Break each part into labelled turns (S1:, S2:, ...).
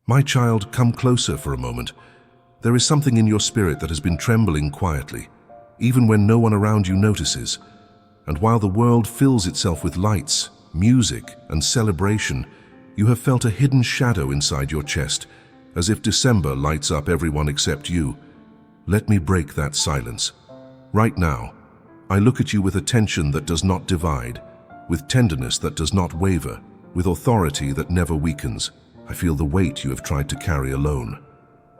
S1: My child, come closer for a moment. There is something in your spirit that has been trembling quietly, even when no one around you notices. And while the world fills itself with lights, music, and celebration, you have felt a hidden shadow inside your chest, as if December lights up everyone except you. Let me break that silence. Right now, I look at you with attention that does not divide, with tenderness that does not waver, with authority that never weakens. I feel the weight you have tried to carry alone.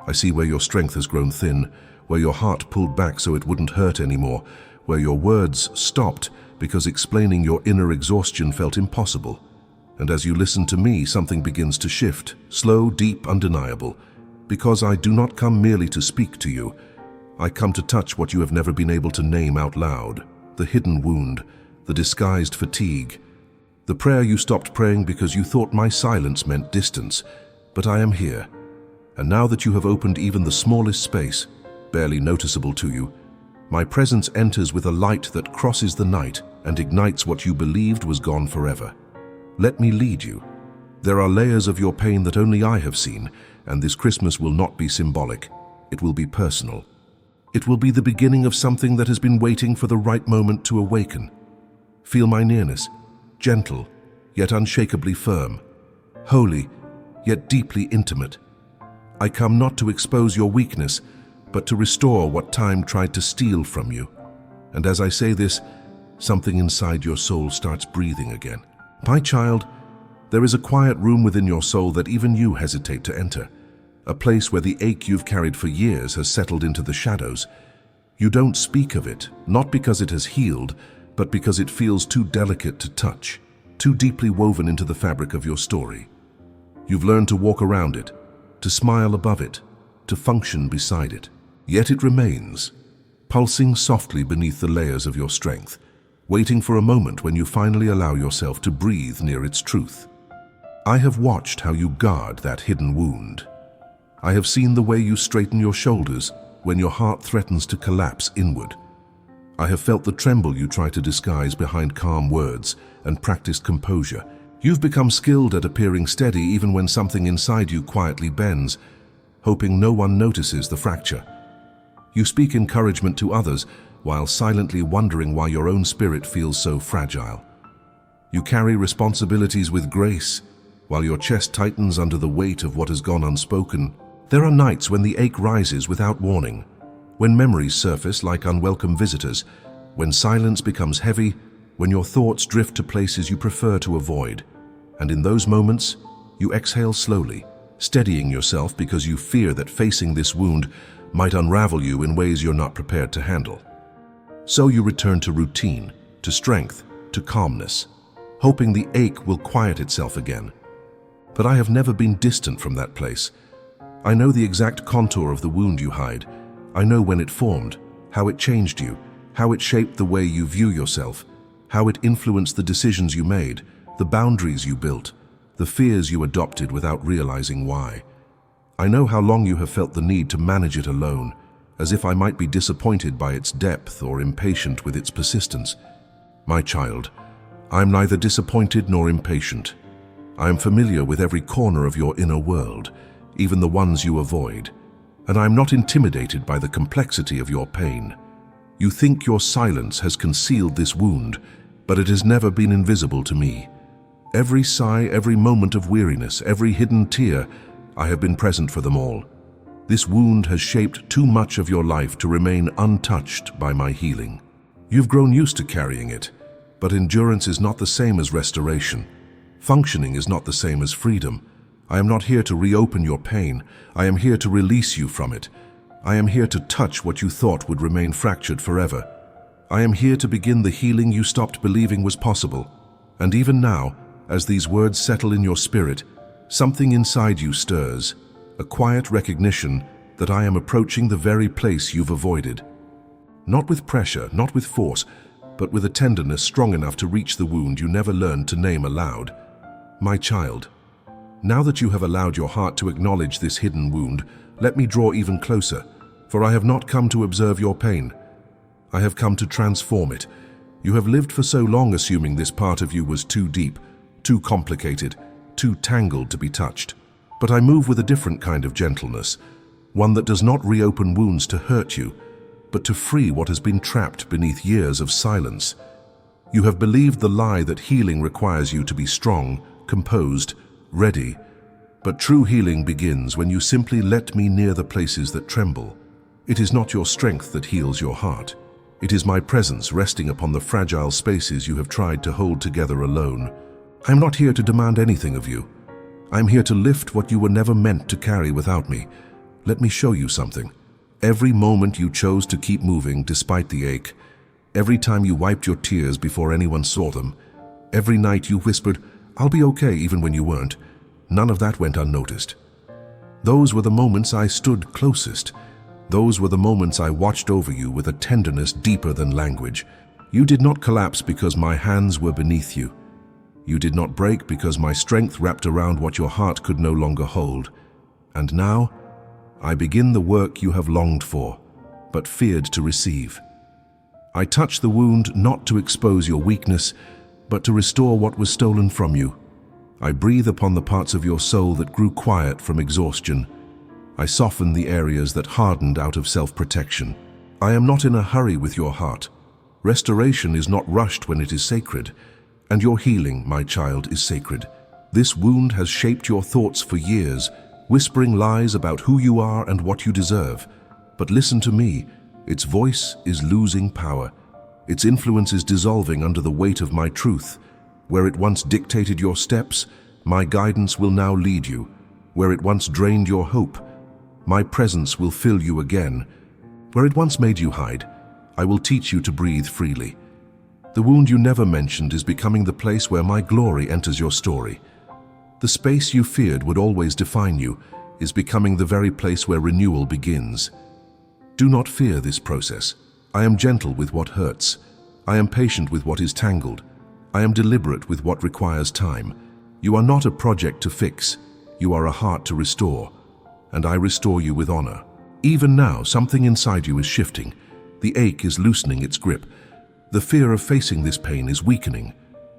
S1: I see where your strength has grown thin, where your heart pulled back so it wouldn't hurt anymore, where your words stopped because explaining your inner exhaustion felt impossible. And as you listen to me, something begins to shift, slow, deep, undeniable. Because I do not come merely to speak to you. I come to touch what you have never been able to name out loud, the hidden wound, the disguised fatigue. The prayer you stopped praying because you thought my silence meant distance, but I am here. And now that you have opened even the smallest space, barely noticeable to you, my presence enters with a light that crosses the night and ignites what you believed was gone forever. Let me lead you. There are layers of your pain that only I have seen, and this Christmas will not be symbolic. It will be personal. It will be the beginning of something that has been waiting for the right moment to awaken. Feel my nearness, gentle, yet unshakably firm, holy, yet deeply intimate. I come not to expose your weakness, but to restore what time tried to steal from you. And as I say this, something inside your soul starts breathing again. My child, there is a quiet room within your soul that even you hesitate to enter, a place where the ache you've carried for years has settled into the shadows. You don't speak of it, not because it has healed, but because it feels too delicate to touch, too deeply woven into the fabric of your story. You've learned to walk around it, to smile above it, to function beside it. Yet it remains, pulsing softly beneath the layers of your strength, waiting for a moment when you finally allow yourself to breathe near its truth. I have watched how you guard that hidden wound. I have seen the way you straighten your shoulders when your heart threatens to collapse inward. I have felt the tremble you try to disguise behind calm words and practiced composure. You've become skilled at appearing steady even when something inside you quietly bends, hoping no one notices the fracture. You speak encouragement to others while silently wondering why your own spirit feels so fragile. You carry responsibilities with grace while your chest tightens under the weight of what has gone unspoken. There are nights when the ache rises without warning, when memories surface like unwelcome visitors, when silence becomes heavy, when your thoughts drift to places you prefer to avoid. And in those moments, you exhale slowly, steadying yourself because you fear that facing this wound might unravel you in ways you're not prepared to handle. So you return to routine, to strength, to calmness, hoping the ache will quiet itself again. But I have never been distant from that place. I know the exact contour of the wound you hide. I know when it formed, how it changed you, how it shaped the way you view yourself, how it influenced the decisions you made, the boundaries you built, the fears you adopted without realizing why. I know how long you have felt the need to manage it alone, as if I might be disappointed by its depth or impatient with its persistence. My child, I am neither disappointed nor impatient. I am familiar with every corner of your inner world, even the ones you avoid, and I am not intimidated by the complexity of your pain. You think your silence has concealed this wound, but it has never been invisible to me. Every sigh, every moment of weariness, every hidden tear, I have been present for them all. This wound has shaped too much of your life to remain untouched by my healing. You've grown used to carrying it, but endurance is not the same as restoration. Functioning is not the same as freedom. I am not here to reopen your pain. I am here to release you from it. I am here to touch what you thought would remain fractured forever. I am here to begin the healing you stopped believing was possible. And even now, as these words settle in your spirit, something inside you stirs, a quiet recognition that I am approaching the very place you've avoided. Not with pressure, not with force, but with a tenderness strong enough to reach the wound you never learned to name aloud. My child, now that you have allowed your heart to acknowledge this hidden wound, let me draw even closer, for I have not come to observe your pain. I have come to transform it. You have lived for so long assuming this part of you was too deep, too complicated, too tangled to be touched. But I move with a different kind of gentleness, one that does not reopen wounds to hurt you, but to free what has been trapped beneath years of silence. You have believed the lie that healing requires you to be strong, composed, ready. But true healing begins when you simply let me near the places that tremble. It is not your strength that heals your heart. It is my presence resting upon the fragile spaces you have tried to hold together alone. I am not here to demand anything of you. I am here to lift what you were never meant to carry without me. Let me show you something. Every moment you chose to keep moving despite the ache, every time you wiped your tears before anyone saw them, every night you whispered, "I'll be okay," even when you weren't, none of that went unnoticed. Those were the moments I stood closest. Those were the moments I watched over you with a tenderness deeper than language. You did not collapse because my hands were beneath you. You did not break because my strength wrapped around what your heart could no longer hold. And now, I begin the work you have longed for, but feared to receive. I touch the wound not to expose your weakness, but to restore what was stolen from you. I breathe upon the parts of your soul that grew quiet from exhaustion. I soften the areas that hardened out of self-protection. I am not in a hurry with your heart. Restoration is not rushed when it is sacred, and your healing, my child, is sacred. This wound has shaped your thoughts for years, whispering lies about who you are and what you deserve. But listen to me, its voice is losing power. Its influence is dissolving under the weight of my truth. Where it once dictated your steps, my guidance will now lead you. Where it once drained your hope, my presence will fill you again. Where it once made you hide, I will teach you to breathe freely. The wound you never mentioned is becoming the place where my glory enters your story. The space you feared would always define you is becoming the very place where renewal begins. Do not fear this process. I am gentle with what hurts. I am patient with what is tangled. I am deliberate with what requires time. You are not a project to fix. You are a heart to restore. And I restore you with honor. Even now, something inside you is shifting. The ache is loosening its grip. The fear of facing this pain is weakening.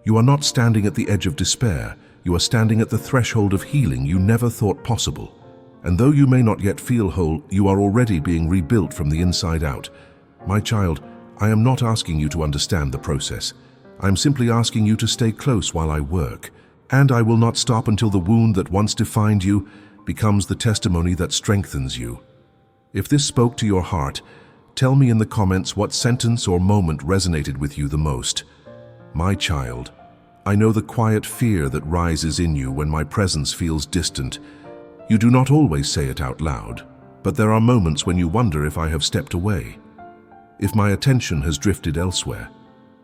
S1: You are not standing at the edge of despair. You are standing at the threshold of healing you never thought possible. And though you may not yet feel whole, you are already being rebuilt from the inside out. My child, I am not asking you to understand the process. I am simply asking you to stay close while I work. And I will not stop until the wound that once defined you becomes the testimony that strengthens you. If this spoke to your heart, tell me in the comments what sentence or moment resonated with you the most. My child, I know the quiet fear that rises in you when my presence feels distant. You do not always say it out loud, but there are moments when you wonder if I have stepped away, if my attention has drifted elsewhere,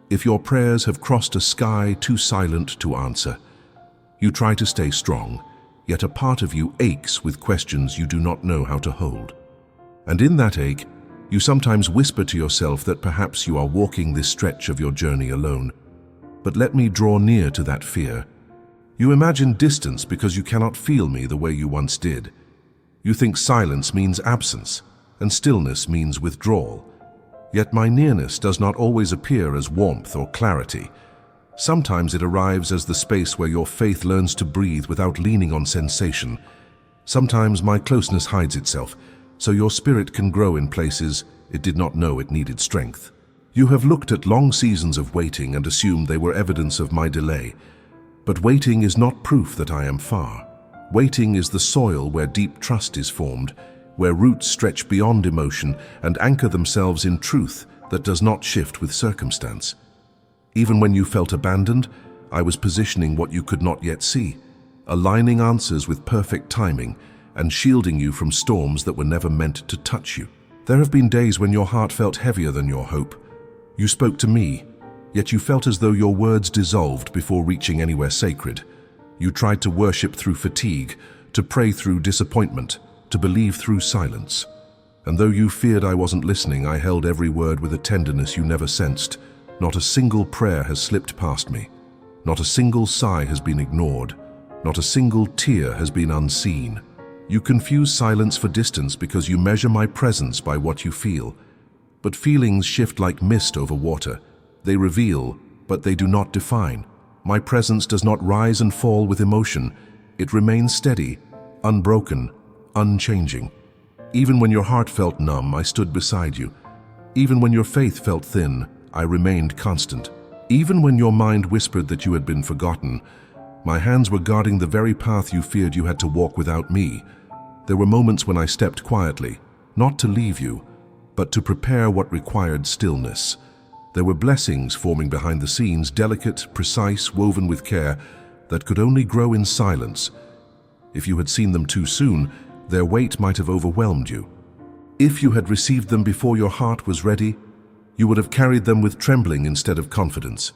S1: if your prayers have crossed a sky too silent to answer. You try to stay strong, yet a part of you aches with questions you do not know how to hold. And in that ache, you sometimes whisper to yourself that perhaps you are walking this stretch of your journey alone. But let me draw near to that fear. You imagine distance because you cannot feel me the way you once did. You think silence means absence, and stillness means withdrawal. Yet my nearness does not always appear as warmth or clarity. Sometimes it arrives as the space where your faith learns to breathe without leaning on sensation. Sometimes my closeness hides itself, so your spirit can grow in places it did not know it needed strength. You have looked at long seasons of waiting and assumed they were evidence of my delay. But waiting is not proof that I am far. Waiting is the soil where deep trust is formed, where roots stretch beyond emotion and anchor themselves in truth that does not shift with circumstance. Even when you felt abandoned, I was positioning what you could not yet see, aligning answers with perfect timing and shielding you from storms that were never meant to touch you. There have been days when your heart felt heavier than your hope. You spoke to me, yet you felt as though your words dissolved before reaching anywhere sacred. You tried to worship through fatigue, to pray through disappointment, to believe through silence. And though you feared I wasn't listening, I held every word with a tenderness you never sensed. Not a single prayer has slipped past me. Not a single sigh has been ignored. Not a single tear has been unseen. You confuse silence for distance because you measure my presence by what you feel. But feelings shift like mist over water. They reveal, but they do not define. My presence does not rise and fall with emotion. It remains steady, unbroken, unchanging. Even when your heart felt numb, I stood beside you. Even when your faith felt thin, I remained constant. Even when your mind whispered that you had been forgotten, my hands were guarding the very path you feared you had to walk without me. There were moments when I stepped quietly, not to leave you, but to prepare what required stillness. There were blessings forming behind the scenes, delicate, precise, woven with care, that could only grow in silence. If you had seen them too soon, their weight might have overwhelmed you. If you had received them before your heart was ready, you would have carried them with trembling instead of confidence.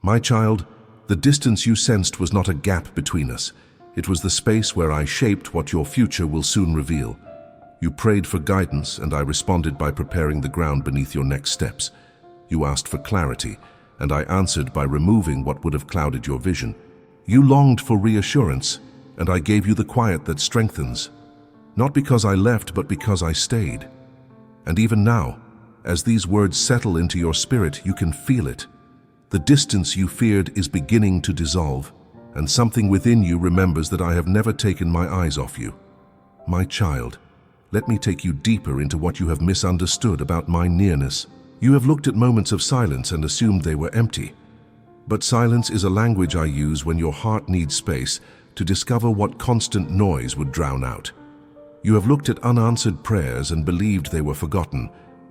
S1: My child, the distance you sensed was not a gap between us. It was the space where I shaped what your future will soon reveal. You prayed for guidance, and I responded by preparing the ground beneath your next steps. You asked for clarity, and I answered by removing what would have clouded your vision. You longed for reassurance, and I gave you the quiet that strengthens. Not because I left, but because I stayed. And even now, as these words settle into your spirit, you can feel it. The distance you feared is beginning to dissolve, and something within you remembers that I have never taken my eyes off you. My child, let me take you deeper into what you have misunderstood about my nearness. You have looked at moments of silence and assumed they were empty. But silence is a language I use when your heart needs space to discover what constant noise would drown out. You have looked at unanswered prayers and believed they were forgotten,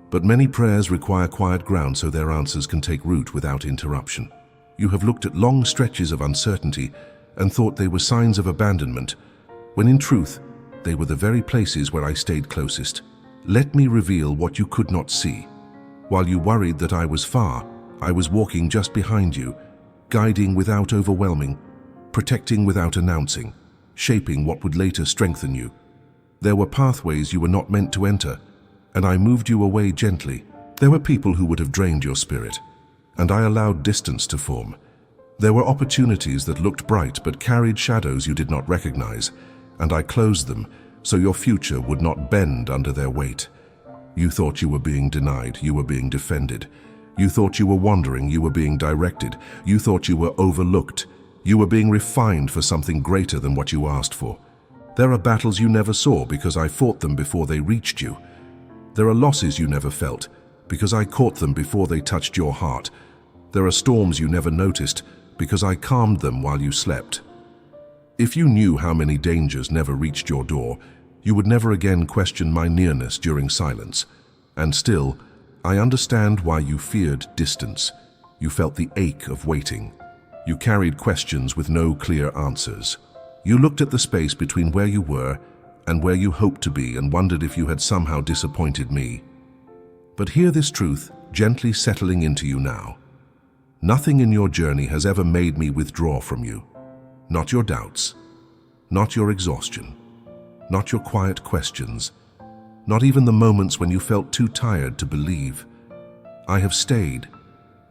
S1: but many prayers require quiet ground so their answers can take root without interruption. You have looked at long stretches of uncertainty and thought they were signs of abandonment, when in truth, they were the very places where I stayed closest. Let me reveal what you could not see. While you worried that I was far, I was walking just behind you, guiding without overwhelming, protecting without announcing, shaping what would later strengthen you. There were pathways you were not meant to enter, and I moved you away gently. There were people who would have drained your spirit, and I allowed distance to form. There were opportunities that looked bright but carried shadows you did not recognize, and I closed them so your future would not bend under their weight. You thought you were being denied, you were being defended. You thought you were wandering, you were being directed. You thought you were overlooked. You were being refined for something greater than what you asked for. There are battles you never saw because I fought them before they reached you. There are losses you never felt because I caught them before they touched your heart. There are storms you never noticed because I calmed them while you slept. If you knew how many dangers never reached your door, you would never again question my nearness during silence. And still, I understand why you feared distance. You felt the ache of waiting. You carried questions with no clear answers. You looked at the space between where you were and where you hoped to be and wondered if you had somehow disappointed me. But hear this truth gently settling into you now. Nothing in your journey has ever made me withdraw from you. Not your doubts, not your exhaustion, not your quiet questions, not even the moments when you felt too tired to believe. I have stayed.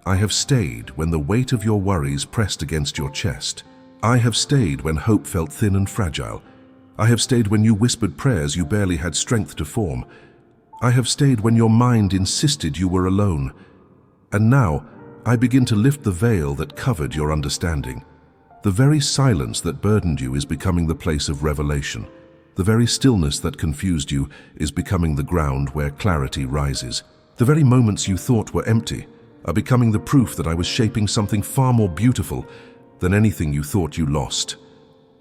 S1: I have stayed when the weight of your worries pressed against your chest. I have stayed when hope felt thin and fragile. I have stayed when you whispered prayers you barely had strength to form. I have stayed when your mind insisted you were alone. And now, I begin to lift the veil that covered your understanding. The very silence that burdened you is becoming the place of revelation. The very stillness that confused you is becoming the ground where clarity rises. The very moments you thought were empty are becoming the proof that I was shaping something far more beautiful than anything you thought you lost.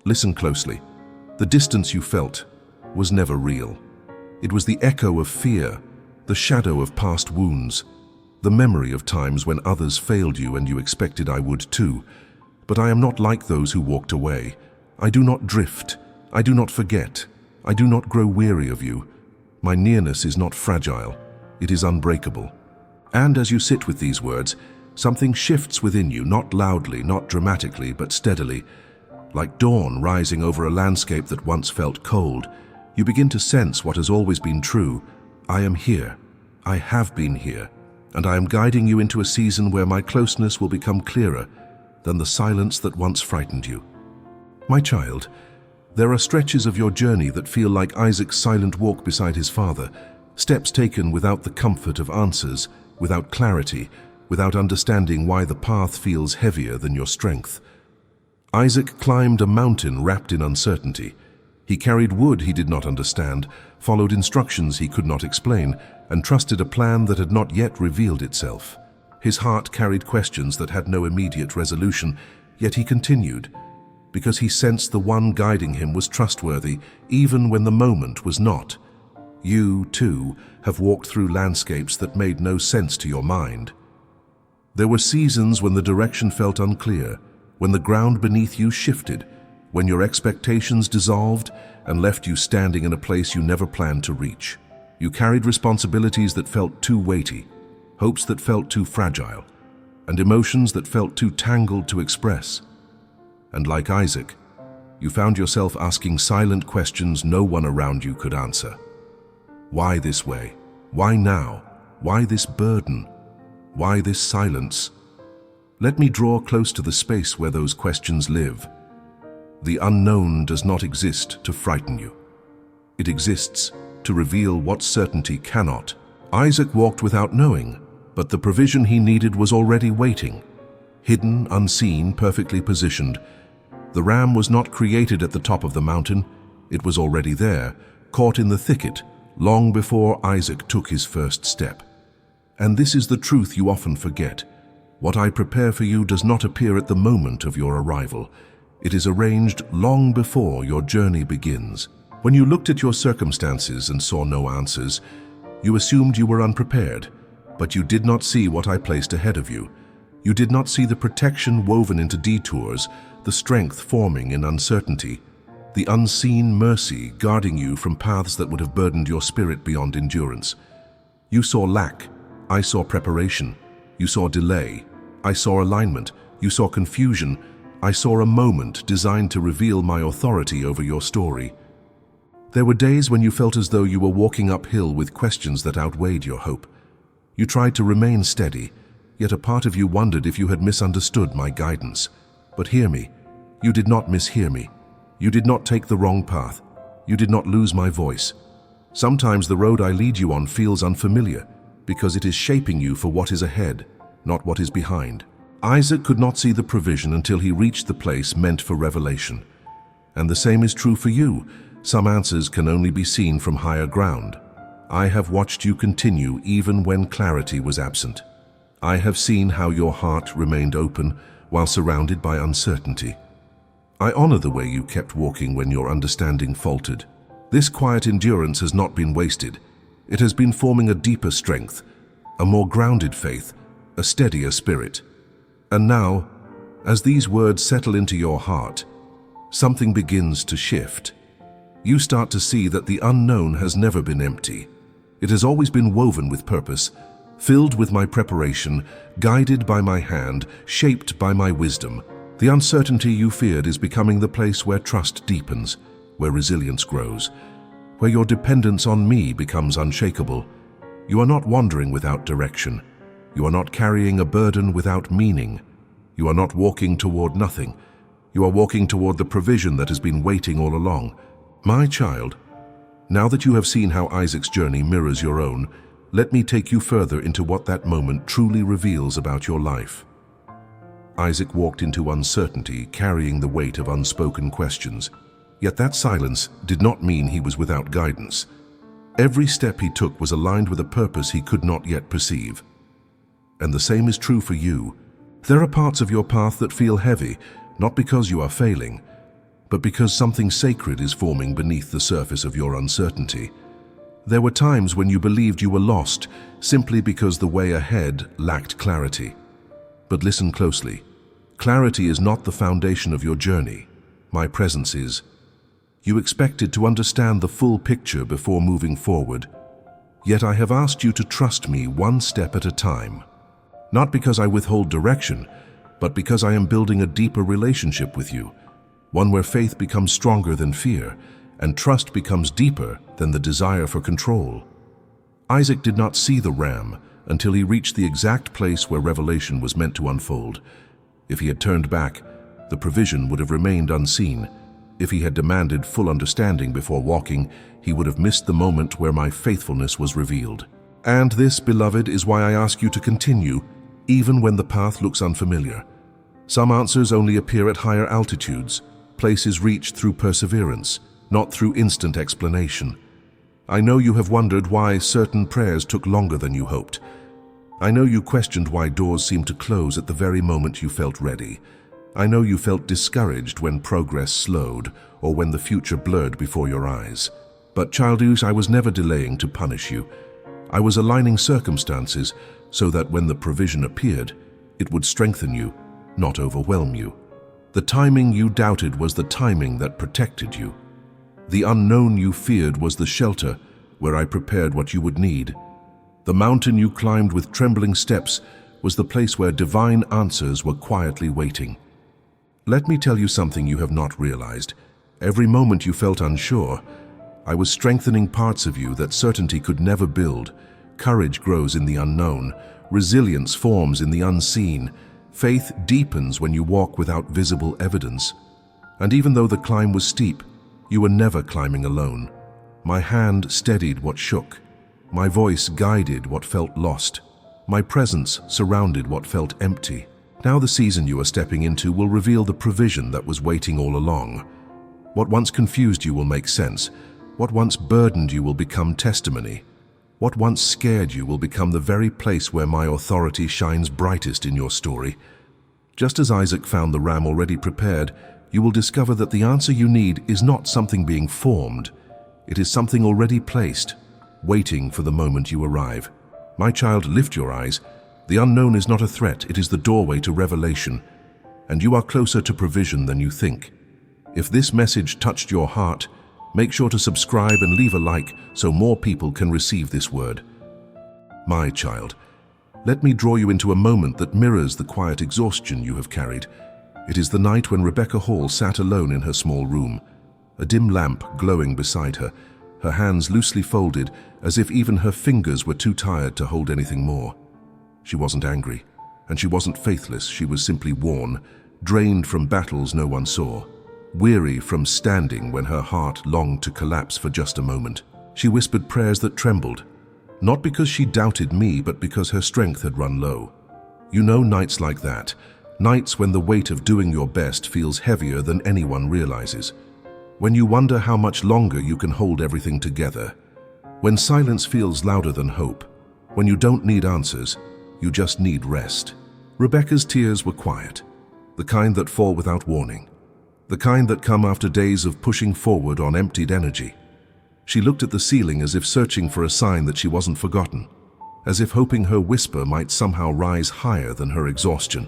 S1: Listen closely. The distance you felt was never real. It was the echo of fear, the shadow of past wounds, the memory of times when others failed you and you expected I would too. But I am not like those who walked away. I do not drift. I do not forget. I do not grow weary of you. My nearness is not fragile. It is unbreakable. And as you sit with these words, something shifts within you, not loudly, not dramatically, but steadily. Like dawn rising over a landscape that once felt cold, you begin to sense what has always been true. I am here. I have been here. And I am guiding you into a season where my closeness will become clearer than the silence that once frightened you. My child, there are stretches of your journey that feel like Isaac's silent walk beside his father, steps taken without the comfort of answers, without clarity, without understanding why the path feels heavier than your strength. Isaac climbed a mountain wrapped in uncertainty. He carried wood he did not understand, followed instructions he could not explain, and trusted a plan that had not yet revealed itself. His heart carried questions that had no immediate resolution, yet he continued, because he sensed the one guiding him was trustworthy, even when the moment was not. You, too, have walked through landscapes that made no sense to your mind. There were seasons when the direction felt unclear, when the ground beneath you shifted, when your expectations dissolved and left you standing in a place you never planned to reach. You carried responsibilities that felt too weighty, hopes that felt too fragile, and emotions that felt too tangled to express. And like Isaac, you found yourself asking silent questions no one around you could answer. Why this way? Why now? Why this burden? Why this silence? Let me draw close to the space where those questions live. The unknown does not exist to frighten you. It exists to reveal what certainty cannot. Isaac walked without knowing, but the provision he needed was already waiting. Hidden, unseen, perfectly positioned. The ram was not created at the top of the mountain. It was already there, caught in the thicket, long before Isaac took his first step. And this is the truth you often forget. What I prepare for you does not appear at the moment of your arrival. It is arranged long before your journey begins. When you looked at your circumstances and saw no answers, you assumed you were unprepared, but you did not see what I placed ahead of you. You did not see the protection woven into detours, the strength forming in uncertainty, the unseen mercy guarding you from paths that would have burdened your spirit beyond endurance. You saw lack, I saw preparation. You saw delay, I saw alignment. You saw confusion, I saw a moment designed to reveal my authority over your story. There were days when you felt as though you were walking uphill with questions that outweighed your hope. You tried to remain steady, yet a part of you wondered if you had misunderstood my guidance. But hear me, you did not mishear me. You did not take the wrong path. You did not lose my voice. Sometimes the road I lead you on feels unfamiliar, because it is shaping you for what is ahead, not what is behind. Isaac could not see the provision until he reached the place meant for revelation. And the same is true for you. Some answers can only be seen from higher ground. I have watched you continue even when clarity was absent. I have seen how your heart remained open while surrounded by uncertainty. I honor the way you kept walking when your understanding faltered. This quiet endurance has not been wasted. It has been forming a deeper strength, a more grounded faith, a steadier spirit. And now, as these words settle into your heart, something begins to shift. You start to see that the unknown has never been empty. It has always been woven with purpose, filled with my preparation, guided by my hand, shaped by my wisdom. The uncertainty you feared is becoming the place where trust deepens, where resilience grows, where your dependence on me becomes unshakable. You are not wandering without direction. You are not carrying a burden without meaning. You are not walking toward nothing. You are walking toward the provision that has been waiting all along. My child, now that you have seen how Isaac's journey mirrors your own, let me take you further into what that moment truly reveals about your life. Isaac walked into uncertainty, carrying the weight of unspoken questions. Yet that silence did not mean he was without guidance. Every step he took was aligned with a purpose he could not yet perceive. And the same is true for you. There are parts of your path that feel heavy, not because you are failing, but because something sacred is forming beneath the surface of your uncertainty. There were times when you believed you were lost, simply because the way ahead lacked clarity. But listen closely. Clarity is not the foundation of your journey. My presence is. You expected to understand the full picture before moving forward. Yet I have asked you to trust me one step at a time. Not because I withhold direction, but because I am building a deeper relationship with you, one where faith becomes stronger than fear, and trust becomes deeper than the desire for control. Isaac did not see the ram until he reached the exact place where revelation was meant to unfold. If he had turned back, the provision would have remained unseen. If he had demanded full understanding before walking, he would have missed the moment where my faithfulness was revealed. And this, beloved, is why I ask you to continue, even when the path looks unfamiliar. Some answers only appear at higher altitudes, places reached through perseverance, not through instant explanation. I know you have wondered why certain prayers took longer than you hoped. I know you questioned why doors seemed to close at the very moment you felt ready. I know you felt discouraged when progress slowed or when the future blurred before your eyes. But childus, I was never delaying to punish you. I was aligning circumstances so that when the provision appeared, it would strengthen you, not overwhelm you. The timing you doubted was the timing that protected you. The unknown you feared was the shelter where I prepared what you would need. The mountain you climbed with trembling steps was the place where divine answers were quietly waiting. Let me tell you something you have not realized. Every moment you felt unsure, I was strengthening parts of you that certainty could never build. Courage grows in the unknown. Resilience forms in the unseen. Faith deepens when you walk without visible evidence. And even though the climb was steep, you were never climbing alone. My hand steadied what shook. My voice guided what felt lost. My presence surrounded what felt empty. Now the season you are stepping into will reveal the provision that was waiting all along. What once confused you will make sense. What once burdened you will become testimony. What once scared you will become the very place where my authority shines brightest in your story. Just as Isaac found the ram already prepared, you will discover that the answer you need is not something being formed. It is something already placed, waiting for the moment you arrive. My child, lift your eyes. The unknown is not a threat, it is the doorway to revelation. And you are closer to provision than you think. If this message touched your heart, make sure to subscribe and leave a like so more people can receive this word. My child, let me draw you into a moment that mirrors the quiet exhaustion you have carried. It is the night when Rebecca Hall sat alone in her small room, a dim lamp glowing beside her, her hands loosely folded as if even her fingers were too tired to hold anything more. She wasn't angry, and she wasn't faithless. She was simply worn, drained from battles no one saw, weary from standing when her heart longed to collapse for just a moment. She whispered prayers that trembled, not because she doubted me, but because her strength had run low. You know nights like that, nights when the weight of doing your best feels heavier than anyone realizes. When you wonder how much longer you can hold everything together. When silence feels louder than hope. When you don't need answers, you just need rest. Rebecca's tears were quiet, the kind that fall without warning, the kind that come after days of pushing forward on emptied energy. She looked at the ceiling as if searching for a sign that she wasn't forgotten, as if hoping her whisper might somehow rise higher than her exhaustion.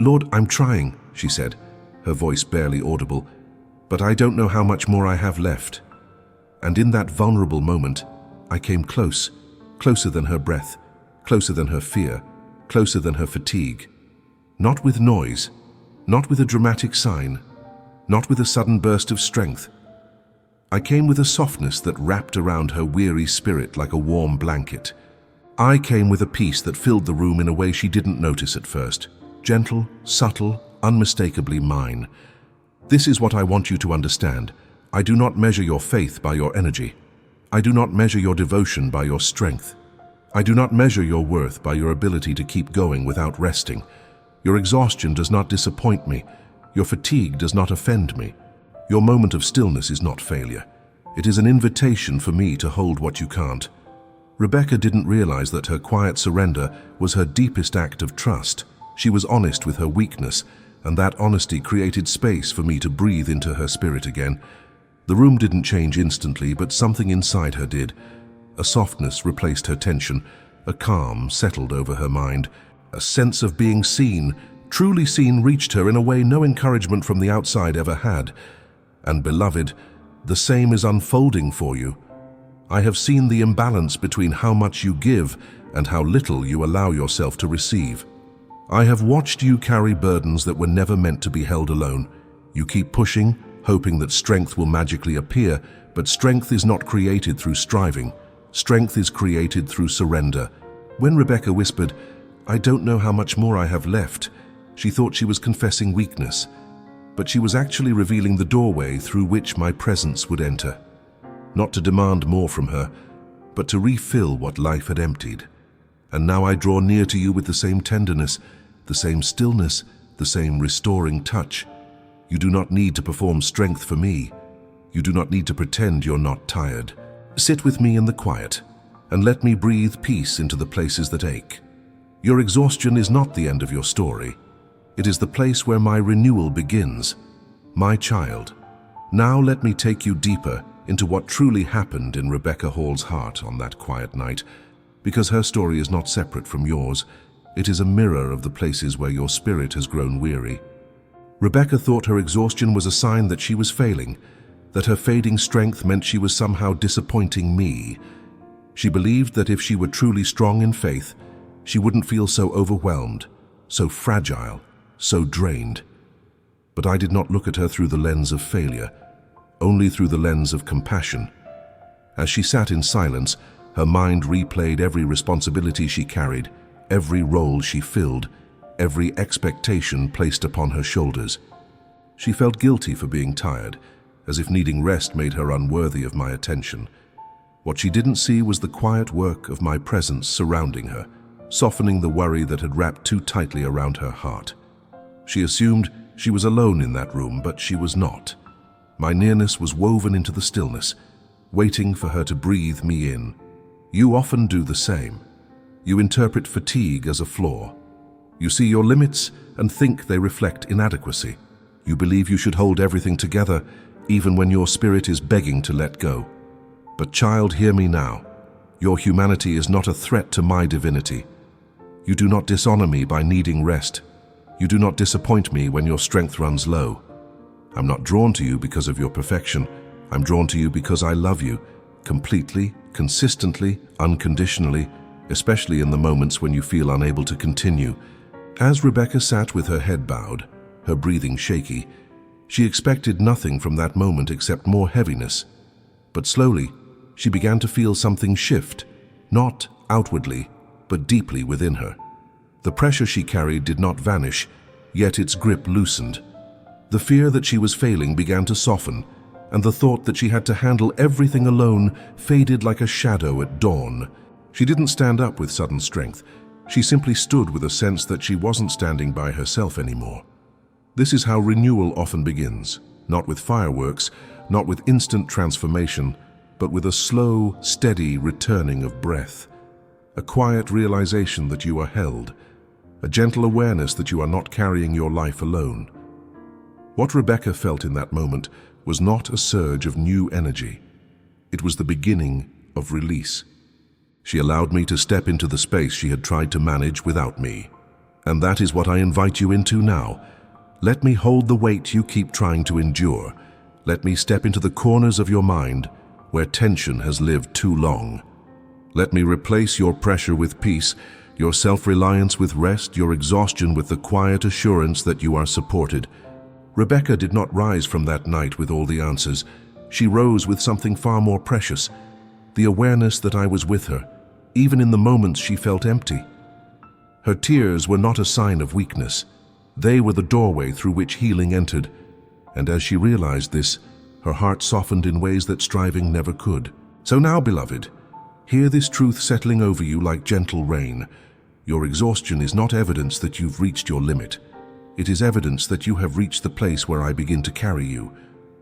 S1: "Lord, I'm trying," she said, her voice barely audible, "but I don't know how much more I have left." And in that vulnerable moment, I came close, closer than her breath, closer than her fear, closer than her fatigue. Not with noise, not with a dramatic sign, not with a sudden burst of strength. I came with a softness that wrapped around her weary spirit like a warm blanket. I came with a peace that filled the room in a way she didn't notice at first. Gentle, subtle, unmistakably mine. This is what I want you to understand. I do not measure your faith by your energy. I do not measure your devotion by your strength. I do not measure your worth by your ability to keep going without resting. Your exhaustion does not disappoint me. Your fatigue does not offend me. Your moment of stillness is not failure. It is an invitation for me to hold what you can't. Rebecca didn't realize that her quiet surrender was her deepest act of trust. She was honest with her weakness, and that honesty created space for me to breathe into her spirit again. The room didn't change instantly, but something inside her did. A softness replaced her tension, a calm settled over her mind. A sense of being seen, truly seen, reached her in a way no encouragement from the outside ever had. And beloved, the same is unfolding for you. I have seen the imbalance between how much you give and how little you allow yourself to receive. I have watched you carry burdens that were never meant to be held alone. You keep pushing, hoping that strength will magically appear, but strength is not created through striving. Strength is created through surrender. When Rebecca whispered, "I don't know how much more I have left," she thought she was confessing weakness, but she was actually revealing the doorway through which my presence would enter. Not to demand more from her, but to refill what life had emptied. And now I draw near to you with the same tenderness, the same stillness, the same restoring touch. You do not need to perform strength for me. You do not need to pretend you're not tired. Sit with me in the quiet, and let me breathe peace into the places that ache. Your exhaustion is not the end of your story. It is the place where my renewal begins. My child, now let me take you deeper into what truly happened in Rebecca Hall's heart on that quiet night, because her story is not separate from yours. It is a mirror of the places where your spirit has grown weary. Rebecca thought her exhaustion was a sign that she was failing, that her fading strength meant she was somehow disappointing me. She believed that if she were truly strong in faith, she wouldn't feel so overwhelmed, so fragile, so drained. But I did not look at her through the lens of failure, only through the lens of compassion. As she sat in silence, her mind replayed every responsibility she carried, every role she filled, every expectation placed upon her shoulders. She felt guilty for being tired, as if needing rest made her unworthy of my attention. What she didn't see was the quiet work of my presence surrounding her, softening the worry that had wrapped too tightly around her heart. She assumed she was alone in that room, but she was not. My nearness was woven into the stillness, waiting for her to breathe me in. You often do the same. You interpret fatigue as a flaw. You see your limits and think they reflect inadequacy. You believe you should hold everything together, even when your spirit is begging to let go. But child, hear me now. Your humanity is not a threat to my divinity. You do not dishonor me by needing rest. You do not disappoint me when your strength runs low. I'm not drawn to you because of your perfection. I'm drawn to you because I love you, completely, consistently, unconditionally, especially in the moments when you feel unable to continue. As Rebecca sat with her head bowed, her breathing shaky, she expected nothing from that moment except more heaviness. But slowly, she began to feel something shift, not outwardly, but deeply within her. The pressure she carried did not vanish, yet its grip loosened. The fear that she was failing began to soften, and the thought that she had to handle everything alone faded like a shadow at dawn. She didn't stand up with sudden strength. She simply stood with a sense that she wasn't standing by herself anymore. This is how renewal often begins, not with fireworks, not with instant transformation, but with a slow, steady returning of breath. A quiet realization that you are held, a gentle awareness that you are not carrying your life alone. What Rebecca felt in that moment was not a surge of new energy. It was the beginning of release. She allowed me to step into the space she had tried to manage without me. And that is what I invite you into now. Let me hold the weight you keep trying to endure. Let me step into the corners of your mind where tension has lived too long. Let me replace your pressure with peace, your self-reliance with rest, your exhaustion with the quiet assurance that you are supported. Rebecca did not rise from that night with all the answers. She rose with something far more precious, the awareness that I was with her, even in the moments she felt empty. Her tears were not a sign of weakness. They were the doorway through which healing entered, and as she realized this, her heart softened in ways that striving never could. So now, beloved, hear this truth settling over you like gentle rain. Your exhaustion is not evidence that you've reached your limit. It is evidence that you have reached the place where I begin to carry you.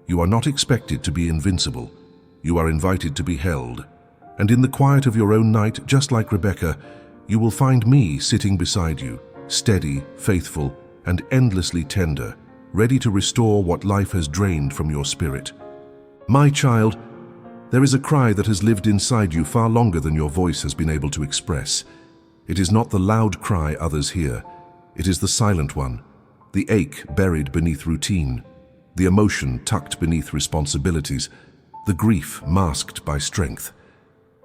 S1: You are not expected to be invincible. You are invited to be held. And in the quiet of your own night, just like Rebecca, you will find me sitting beside you, steady, faithful, and endlessly tender, ready to restore what life has drained from your spirit. My child, there is a cry that has lived inside you far longer than your voice has been able to express. It is not the loud cry others hear. It is the silent one, the ache buried beneath routine, the emotion tucked beneath responsibilities, the grief masked by strength.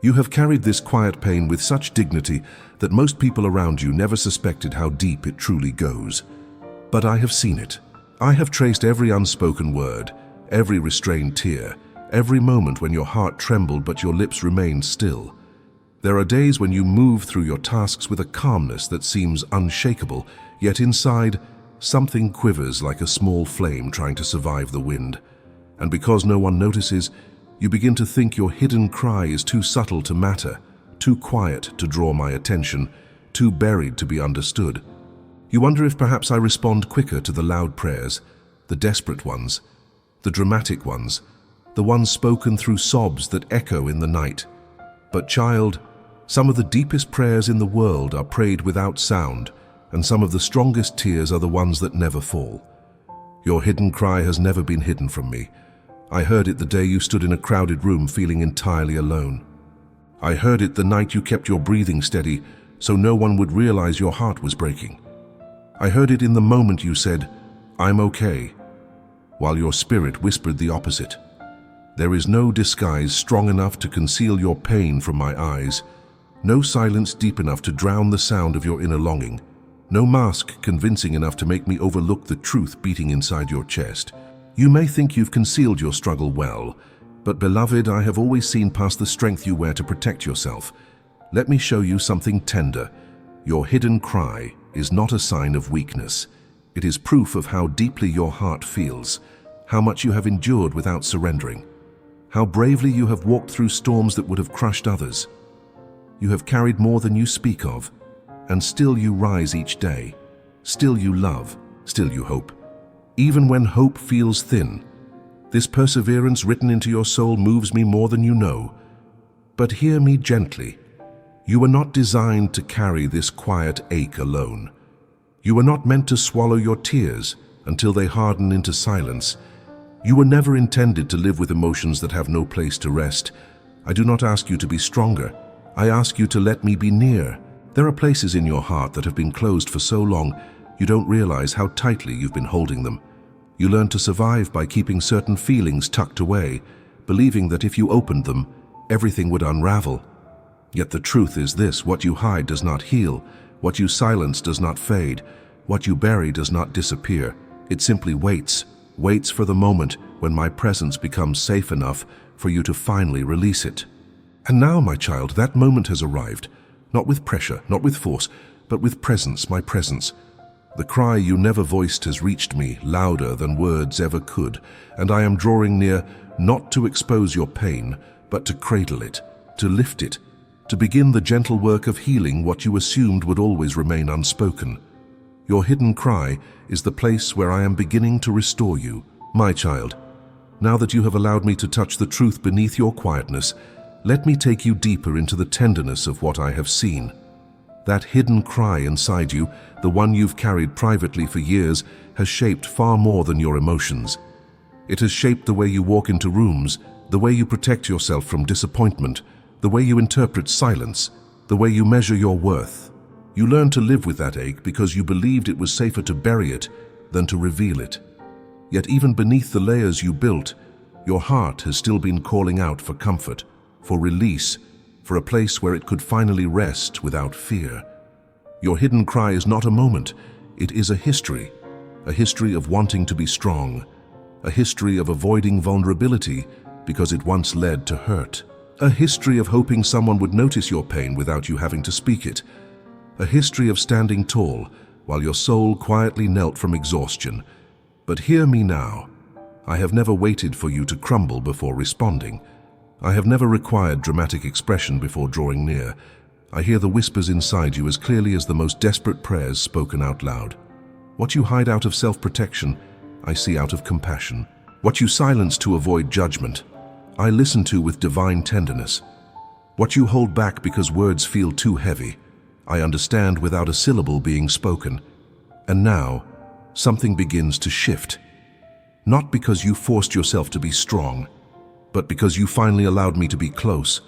S1: You have carried this quiet pain with such dignity that most people around you never suspected how deep it truly goes. But I have seen it. I have traced every unspoken word, every restrained tear, every moment when your heart trembled but your lips remained still. There are days when you move through your tasks with a calmness that seems unshakable, yet inside, something quivers like a small flame trying to survive the wind. And because no one notices, you begin to think your hidden cry is too subtle to matter, too quiet to draw my attention, too buried to be understood. You wonder if perhaps I respond quicker to the loud prayers, the desperate ones, the dramatic ones, the ones spoken through sobs that echo in the night. But child, some of the deepest prayers in the world are prayed without sound, and some of the strongest tears are the ones that never fall. Your hidden cry has never been hidden from me. I heard it the day you stood in a crowded room feeling entirely alone. I heard it the night you kept your breathing steady so no one would realize your heart was breaking. I heard it in the moment you said, "I'm okay," while your spirit whispered the opposite. There is no disguise strong enough to conceal your pain from my eyes, no silence deep enough to drown the sound of your inner longing, no mask convincing enough to make me overlook the truth beating inside your chest. You may think you've concealed your struggle well, but beloved, I have always seen past the strength you wear to protect yourself. Let me show you something tender. Your hidden cry is not a sign of weakness. It is proof of how deeply your heart feels, how much you have endured without surrendering, how bravely you have walked through storms that would have crushed others. You have carried more than you speak of, and still you rise each day. Still you love, still you hope. Even when hope feels thin, this perseverance written into your soul moves me more than you know. But hear me gently. You were not designed to carry this quiet ache alone. You were not meant to swallow your tears until they harden into silence. You were never intended to live with emotions that have no place to rest. I do not ask you to be stronger. I ask you to let me be near. There are places in your heart that have been closed for so long, you don't realize how tightly you've been holding them. You learn to survive by keeping certain feelings tucked away, believing that if you opened them, everything would unravel. Yet the truth is this: what you hide does not heal, what you silence does not fade, what you bury does not disappear. It simply waits for the moment when my presence becomes safe enough for you to finally release it. And now, my child, that moment has arrived, not with pressure, not with force, but with presence, my presence. The cry you never voiced has reached me, louder than words ever could, and I am drawing near, not to expose your pain, but to cradle it, to lift it, to begin the gentle work of healing what you assumed would always remain unspoken. Your hidden cry is the place where I am beginning to restore you, my child. Now that you have allowed me to touch the truth beneath your quietness, let me take you deeper into the tenderness of what I have seen. That hidden cry inside you, the one you've carried privately for years, has shaped far more than your emotions. It has shaped the way you walk into rooms, the way you protect yourself from disappointment, the way you interpret silence, the way you measure your worth. You learned to live with that ache because you believed it was safer to bury it than to reveal it. Yet even beneath the layers you built, your heart has still been calling out for comfort, for release, for a place where it could finally rest without fear. Your hidden cry is not a moment, it is a history of wanting to be strong, a history of avoiding vulnerability because it once led to hurt, a history of hoping someone would notice your pain without you having to speak it, a history of standing tall while your soul quietly knelt from exhaustion. But hear me now. I have never waited for you to crumble before responding. I have never required dramatic expression before drawing near. I hear the whispers inside you as clearly as the most desperate prayers spoken out loud. What you hide out of self-protection, I see out of compassion. What you silence to avoid judgment, I listen to with divine tenderness. What you hold back because words feel too heavy, I understand without a syllable being spoken. And now, something begins to shift. Not because you forced yourself to be strong, but because you finally allowed me to be close.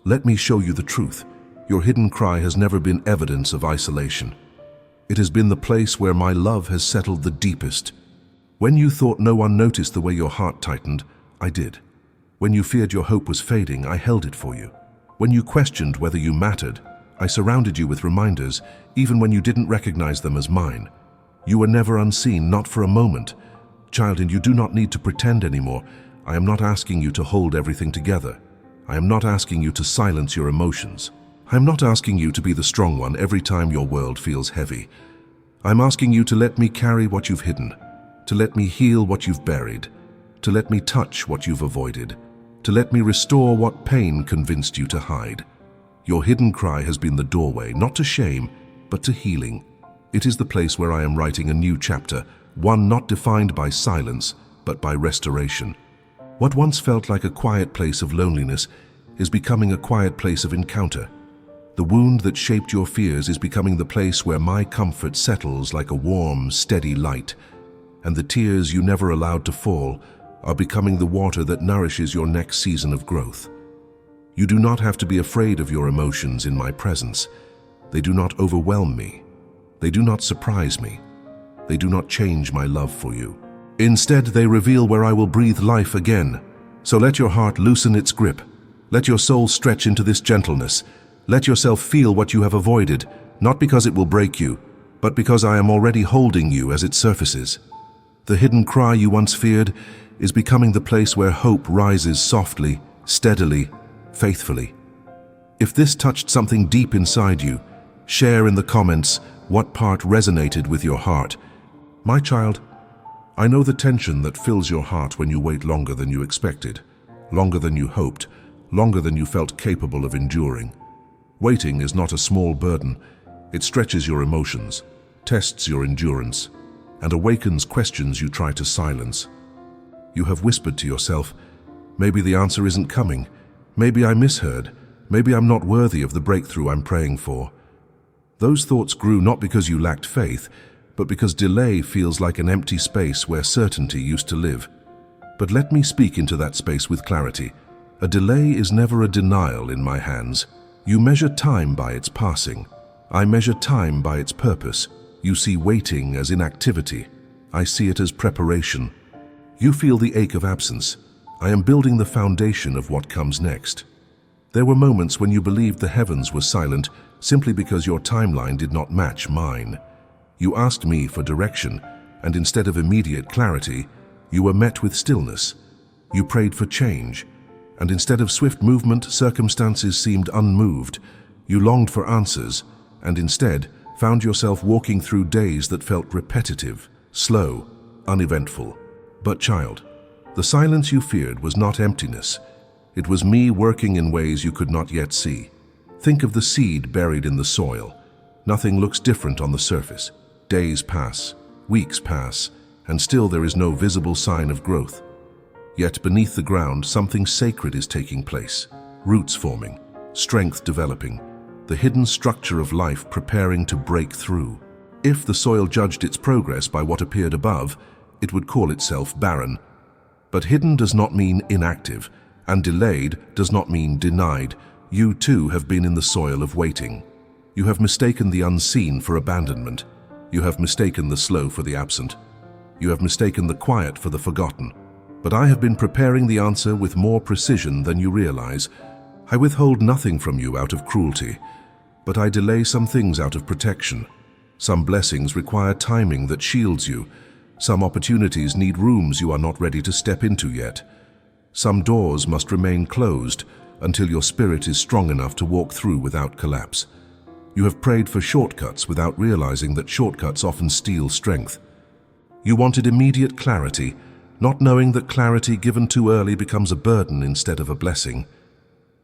S1: Let me show you the truth. Your hidden cry has never been evidence of isolation. It has been the place where my love has settled the deepest. When you thought no one noticed the way your heart tightened, I did. When you feared your hope was fading, I held it for you. When you questioned whether you mattered, I surrounded you with reminders, even when you didn't recognize them as mine. You were never unseen, not for a moment. Child, and you do not need to pretend anymore. I am not asking you to hold everything together. I am not asking you to silence your emotions. I am not asking you to be the strong one every time your world feels heavy. I'm asking you to let me carry what you've hidden, to let me heal what you've buried, to let me touch what you've avoided, to let me restore what pain convinced you to hide. Your hidden cry has been the doorway, not to shame, but to healing. It is the place where I am writing a new chapter, one not defined by silence, but by restoration. What once felt like a quiet place of loneliness is becoming a quiet place of encounter. The wound that shaped your fears is becoming the place where my comfort settles like a warm, steady light, and the tears you never allowed to fall are becoming the water that nourishes your next season of growth. You do not have to be afraid of your emotions in my presence. They do not overwhelm me. They do not surprise me. They do not change my love for you. Instead, they reveal where I will breathe life again. So let your heart loosen its grip. Let your soul stretch into this gentleness. Let yourself feel what you have avoided, not because it will break you, but because I am already holding you as it surfaces. The hidden cry you once feared is becoming the place where hope rises softly, steadily, faithfully. If this touched something deep inside you, share in the comments what part resonated with your heart. My child, I know the tension that fills your heart when you wait longer than you expected, longer than you hoped, longer than you felt capable of enduring. Waiting is not a small burden. It stretches your emotions, tests your endurance, and awakens questions you try to silence. You have whispered to yourself, maybe the answer isn't coming, maybe I misheard, maybe I'm not worthy of the breakthrough I'm praying for. Those thoughts grew not because you lacked faith, but because delay feels like an empty space where certainty used to live. But let me speak into that space with clarity. A delay is never a denial in my hands. You measure time by its passing. I measure time by its purpose. You see waiting as inactivity. I see it as preparation. You feel the ache of absence. I am building the foundation of what comes next. There were moments when you believed the heavens were silent simply because your timeline did not match mine. You asked me for direction, and instead of immediate clarity, you were met with stillness. You prayed for change, and instead of swift movement, circumstances seemed unmoved. You longed for answers, and instead found yourself walking through days that felt repetitive, slow, uneventful. But child, the silence you feared was not emptiness. It was me working in ways you could not yet see. Think of the seed buried in the soil. Nothing looks different on the surface. Days pass, weeks pass, and still there is no visible sign of growth. Yet beneath the ground, something sacred is taking place. Roots forming, strength developing, the hidden structure of life preparing to break through. If the soil judged its progress by what appeared above, it would call itself barren. But hidden does not mean inactive, and delayed does not mean denied. You too have been in the soil of waiting. You have mistaken the unseen for abandonment. You have mistaken the slow for the absent. You have mistaken the quiet for the forgotten. But I have been preparing the answer with more precision than you realize. I withhold nothing from you out of cruelty, but I delay some things out of protection. Some blessings require timing that shields you. Some opportunities need rooms you are not ready to step into yet. Some doors must remain closed until your spirit is strong enough to walk through without collapse. You have prayed for shortcuts without realizing that shortcuts often steal strength. You wanted immediate clarity, not knowing that clarity given too early becomes a burden instead of a blessing.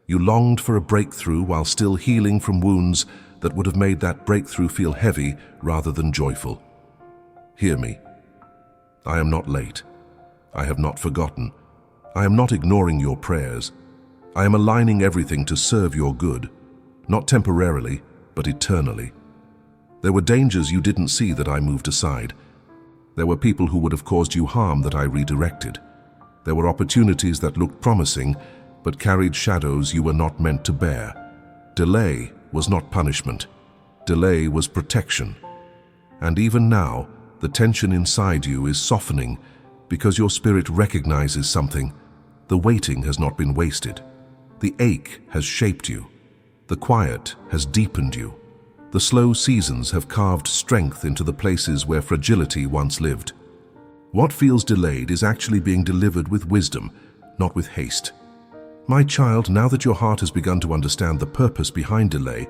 S1: You longed for a breakthrough while still healing from wounds that would have made that breakthrough feel heavy rather than joyful. Hear me. I am not late. I have not forgotten. I am not ignoring your prayers. I am aligning everything to serve your good, not temporarily, but eternally. There were dangers you didn't see that I moved aside. There were people who would have caused you harm that I redirected. There were opportunities that looked promising, but carried shadows you were not meant to bear. Delay was not punishment. Delay was protection. And even now, the tension inside you is softening because your spirit recognizes something. The waiting has not been wasted. The ache has shaped you. The quiet has deepened you. The slow seasons have carved strength into the places where fragility once lived. What feels delayed is actually being delivered with wisdom, not with haste. My child, now that your heart has begun to understand the purpose behind delay,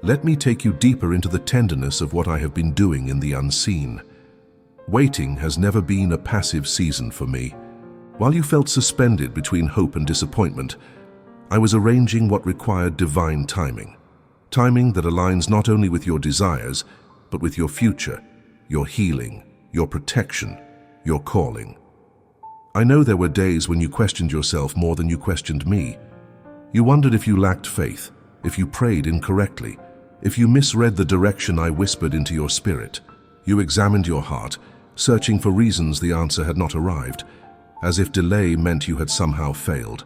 S1: let me take you deeper into the tenderness of what I have been doing in the unseen. Waiting has never been a passive season for me. While you felt suspended between hope and disappointment, I was arranging what required divine timing. Timing that aligns not only with your desires, but with your future, your healing, your protection, your calling. I know there were days when you questioned yourself more than you questioned me. You wondered if you lacked faith, if you prayed incorrectly, if you misread the direction I whispered into your spirit. You examined your heart, searching for reasons the answer had not arrived, as if delay meant you had somehow failed.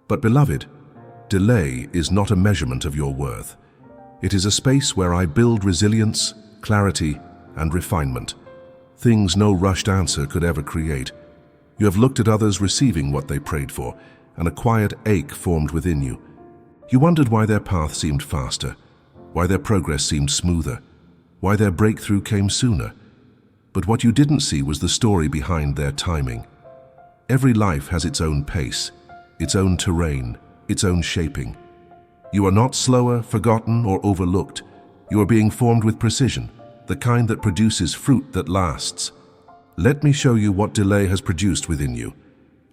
S1: But beloved, delay is not a measurement of your worth. It is a space where I build resilience, clarity, and refinement, things no rushed answer could ever create. You have looked at others receiving what they prayed for, and a quiet ache formed within you. You wondered why their path seemed faster, why their progress seemed smoother, why their breakthrough came sooner. But what you didn't see was the story behind their timing. Every life has its own pace, its own terrain, its own shaping. You are not slower, forgotten, or overlooked. You are being formed with precision, the kind that produces fruit that lasts. Let me show you what delay has produced within you.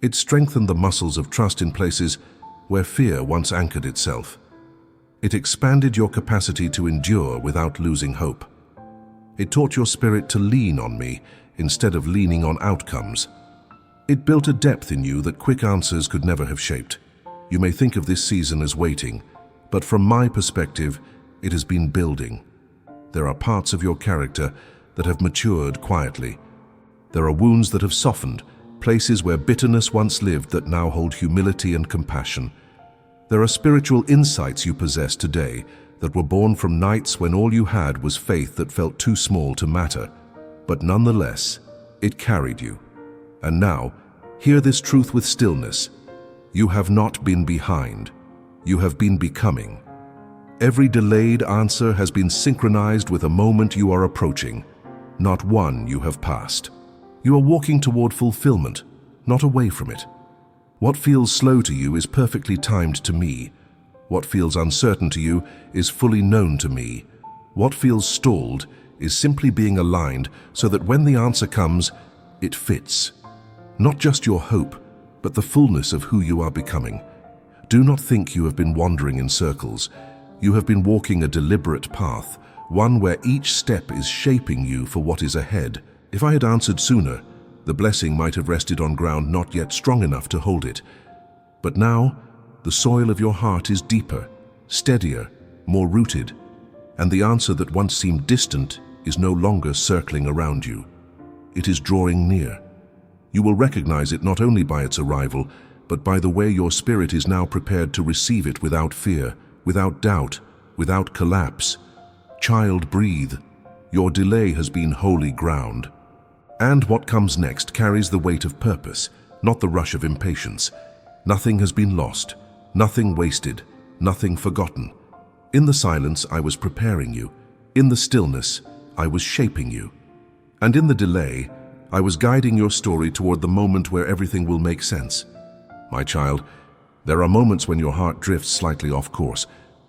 S1: It strengthened the muscles of trust in places where fear once anchored itself. It expanded your capacity to endure without losing hope. It taught your spirit to lean on me instead of leaning on outcomes. It built a depth in you that quick answers could never have shaped. You may think of this season as waiting, but from my perspective, it has been building. There are parts of your character that have matured quietly. There are wounds that have softened, places where bitterness once lived that now hold humility and compassion. There are spiritual insights you possess today that were born from nights when all you had was faith that felt too small to matter. But nonetheless, it carried you. And now, hear this truth with stillness. You have not been behind. You have been becoming. Every delayed answer has been synchronized with a moment you are approaching, not one you have passed. You are walking toward fulfillment, not away from it. What feels slow to you is perfectly timed to me. What feels uncertain to you is fully known to me. What feels stalled is simply being aligned so that when the answer comes, it fits. Not just your hope, but the fullness of who you are becoming. Do not think you have been wandering in circles. You have been walking a deliberate path, one where each step is shaping you for what is ahead. If I had answered sooner, the blessing might have rested on ground not yet strong enough to hold it. But now, the soil of your heart is deeper, steadier, more rooted, and the answer that once seemed distant is no longer circling around you. It is drawing near. You will recognize it not only by its arrival, but by the way your spirit is now prepared to receive it without fear, without doubt, without collapse. Child, breathe. Your delay has been holy ground. And what comes next carries the weight of purpose, not the rush of impatience. Nothing has been lost, nothing wasted, nothing forgotten. In the silence, I was preparing you. In the stillness, I was shaping you. And in the delay, I was guiding your story toward the moment where everything will make sense. My child, there are moments when your heart drifts slightly off course,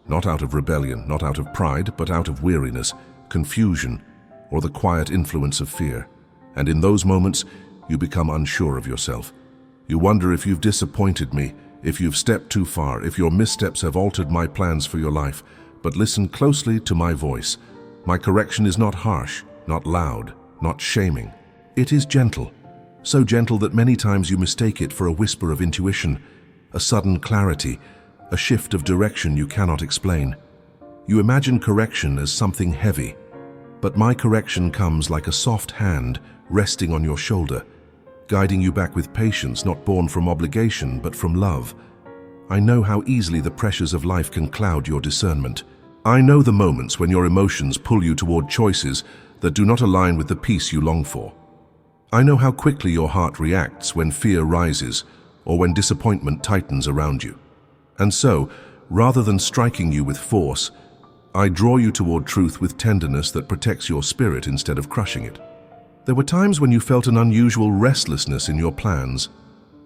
S1: not out of rebellion, not out of pride, but out of weariness, confusion, or the quiet influence of fear. And in those moments, you become unsure of yourself. You wonder if you've disappointed me, if you've stepped too far, if your missteps have altered my plans for your life. But listen closely to my voice. My correction is not harsh, not loud, not shaming. It is gentle, so gentle that many times you mistake it for a whisper of intuition, a sudden clarity, a shift of direction you cannot explain. You imagine correction as something heavy, but my correction comes like a soft hand resting on your shoulder, guiding you back with patience not born from obligation but from love. I know how easily the pressures of life can cloud your discernment. I know the moments when your emotions pull you toward choices that do not align with the peace you long for. I know how quickly your heart reacts when fear rises or when disappointment tightens around you. And so, rather than striking you with force, I draw you toward truth with tenderness that protects your spirit instead of crushing it. There were times when you felt an unusual restlessness in your plans,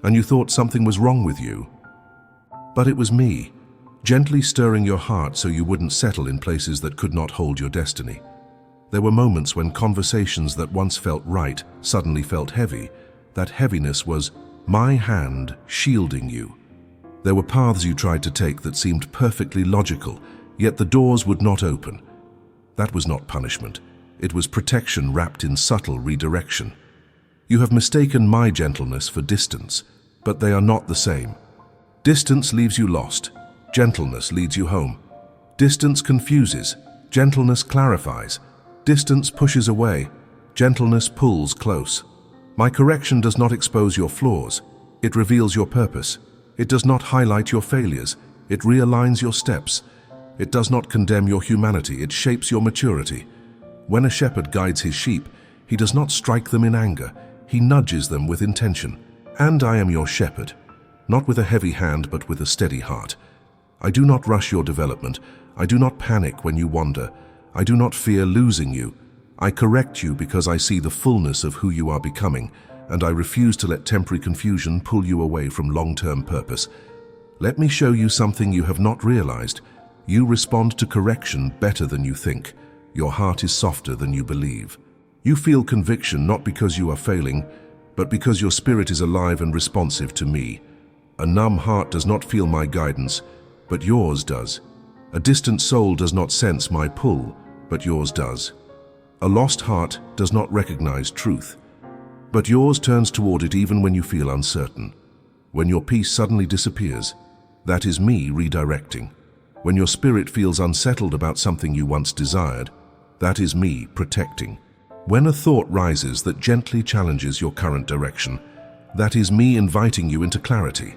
S1: and you thought something was wrong with you. But it was me, gently stirring your heart so you wouldn't settle in places that could not hold your destiny. There were moments when conversations that once felt right suddenly felt heavy. That heaviness was my hand shielding you. There were paths you tried to take that seemed perfectly logical, yet the doors would not open. That was not punishment. It was protection wrapped in subtle redirection. You have mistaken my gentleness for distance, but they are not the same. Distance leaves you lost. Gentleness leads you home. Distance confuses. Gentleness clarifies. Distance pushes away. Gentleness pulls close. My correction does not expose your flaws. It reveals your purpose. It does not highlight your failures. It realigns your steps. It does not condemn your humanity. It shapes your maturity. When a shepherd guides his sheep, he does not strike them in anger. He nudges them with intention. And I am your shepherd, not with a heavy hand, but with a steady heart. I do not rush your development. I do not panic when you wander. I do not fear losing you. I correct you because I see the fullness of who you are becoming, and I refuse to let temporary confusion pull you away from long-term purpose. Let me show you something you have not realized. You respond to correction better than you think. Your heart is softer than you believe. You feel conviction not because you are failing, but because your spirit is alive and responsive to me. A numb heart does not feel my guidance, but yours does. A distant soul does not sense my pull, but yours does. A lost heart does not recognize truth, but yours turns toward it even when you feel uncertain. When your peace suddenly disappears, that is me redirecting. When your spirit feels unsettled about something you once desired, that is me protecting. When a thought rises that gently challenges your current direction, that is me inviting you into clarity.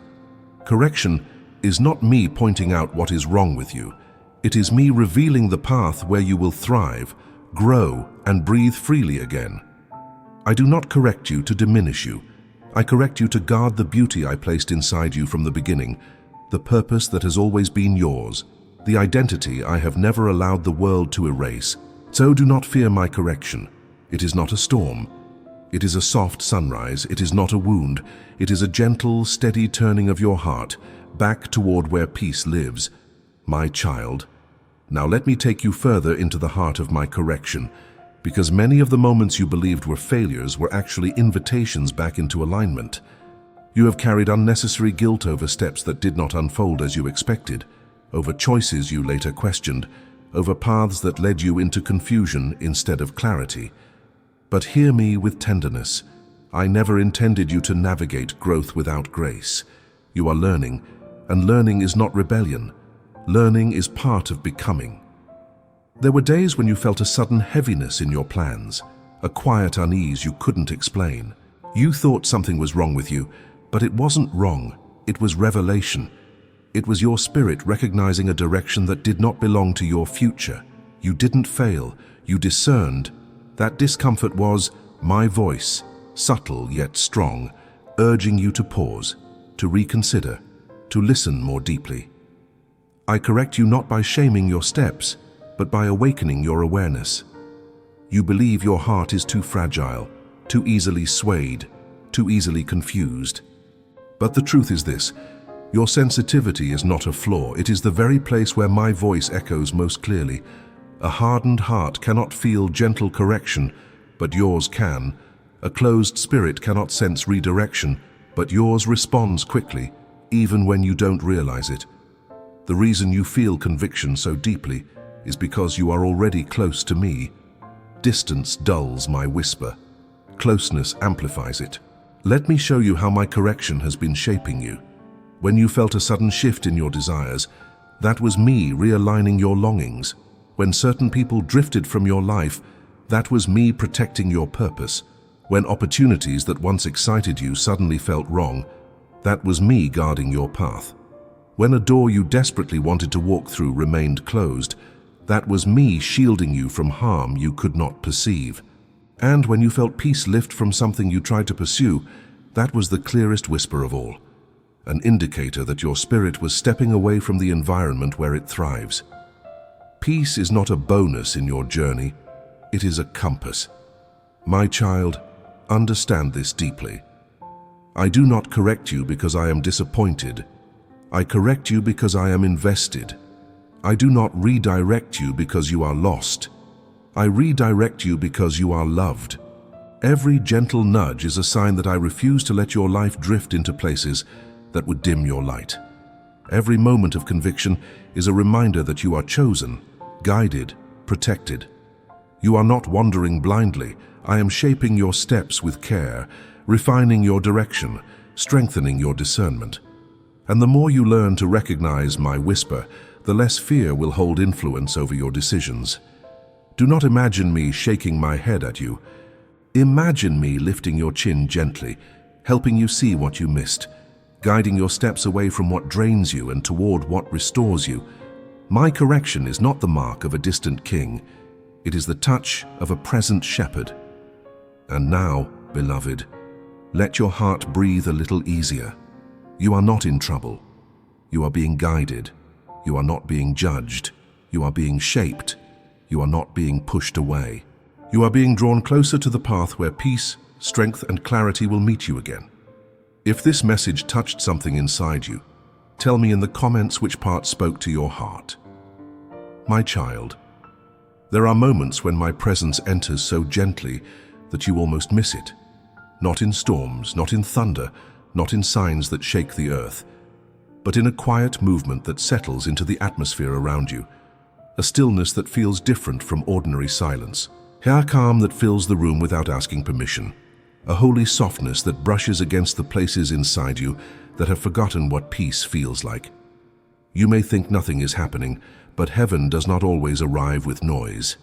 S1: Correction is not me pointing out what is wrong with you. It is me revealing the path where you will thrive, grow, and breathe freely again. I do not correct you to diminish you. I correct you to guard the beauty I placed inside you from the beginning, the purpose that has always been yours, the identity I have never allowed the world to erase. So do not fear my correction. It is not a storm. It is a soft sunrise. It is not a wound. It is a gentle, steady turning of your heart back toward where peace lives. My child, now let me take you further into the heart of my correction, because many of the moments you believed were failures were actually invitations back into alignment. You have carried unnecessary guilt over steps that did not unfold as you expected, over choices you later questioned, over paths that led you into confusion instead of clarity. But hear me with tenderness. I never intended you to navigate growth without grace. You are learning, and learning is not rebellion. Learning is part of becoming. There were days when you felt a sudden heaviness in your plans, a quiet unease you couldn't explain. You thought something was wrong with you, but it wasn't wrong. It was revelation. It was your spirit recognizing a direction that did not belong to your future. You didn't fail. You discerned. That discomfort was my voice, subtle yet strong, urging you to pause, to reconsider, to listen more deeply. I correct you not by shaming your steps, but by awakening your awareness. You believe your heart is too fragile, too easily swayed, too easily confused. But the truth is this: your sensitivity is not a flaw. It is the very place where my voice echoes most clearly. A hardened heart cannot feel gentle correction, but yours can. A closed spirit cannot sense redirection, but yours responds quickly, even when you don't realize it. The reason you feel conviction so deeply is because you are already close to me. Distance dulls my whisper. Closeness amplifies it. Let me show you how my correction has been shaping you. When you felt a sudden shift in your desires, that was me realigning your longings. When certain people drifted from your life, that was me protecting your purpose. When opportunities that once excited you suddenly felt wrong, that was me guarding your path. When a door you desperately wanted to walk through remained closed, that was me shielding you from harm you could not perceive. And when you felt peace lift from something you tried to pursue, that was the clearest whisper of all, an indicator that your spirit was stepping away from the environment where it thrives. Peace is not a bonus in your journey, it is a compass. My child, understand this deeply. I do not correct you because I am disappointed. I correct you because I am invested. I do not redirect you because you are lost. I redirect you because you are loved. Every gentle nudge is a sign that I refuse to let your life drift into places that would dim your light. Every moment of conviction is a reminder that you are chosen, guided, protected. You are not wandering blindly. I am shaping your steps with care, refining your direction, strengthening your discernment. And the more you learn to recognize my whisper, the less fear will hold influence over your decisions. Do not imagine me shaking my head at you. Imagine me lifting your chin gently, helping you see what you missed, guiding your steps away from what drains you and toward what restores you. My correction is not the mark of a distant king. It is the touch of a present shepherd. And now, beloved, let your heart breathe a little easier. You are not in trouble. You are being guided. You are not being judged. You are being shaped. You are not being pushed away. You are being drawn closer to the path where peace, strength, and clarity will meet you again. If this message touched something inside you, tell me in the comments which part spoke to your heart. My child, there are moments when my presence enters so gently that you almost miss it. Not in storms, not in thunder, not in signs that shake the earth, but in a quiet movement that settles into the atmosphere around you, a stillness that feels different from ordinary silence, a calm that fills the room without asking permission, a holy softness that brushes against the places inside you that have forgotten what peace feels like. You may think nothing is happening, but heaven does not always arrive with noise.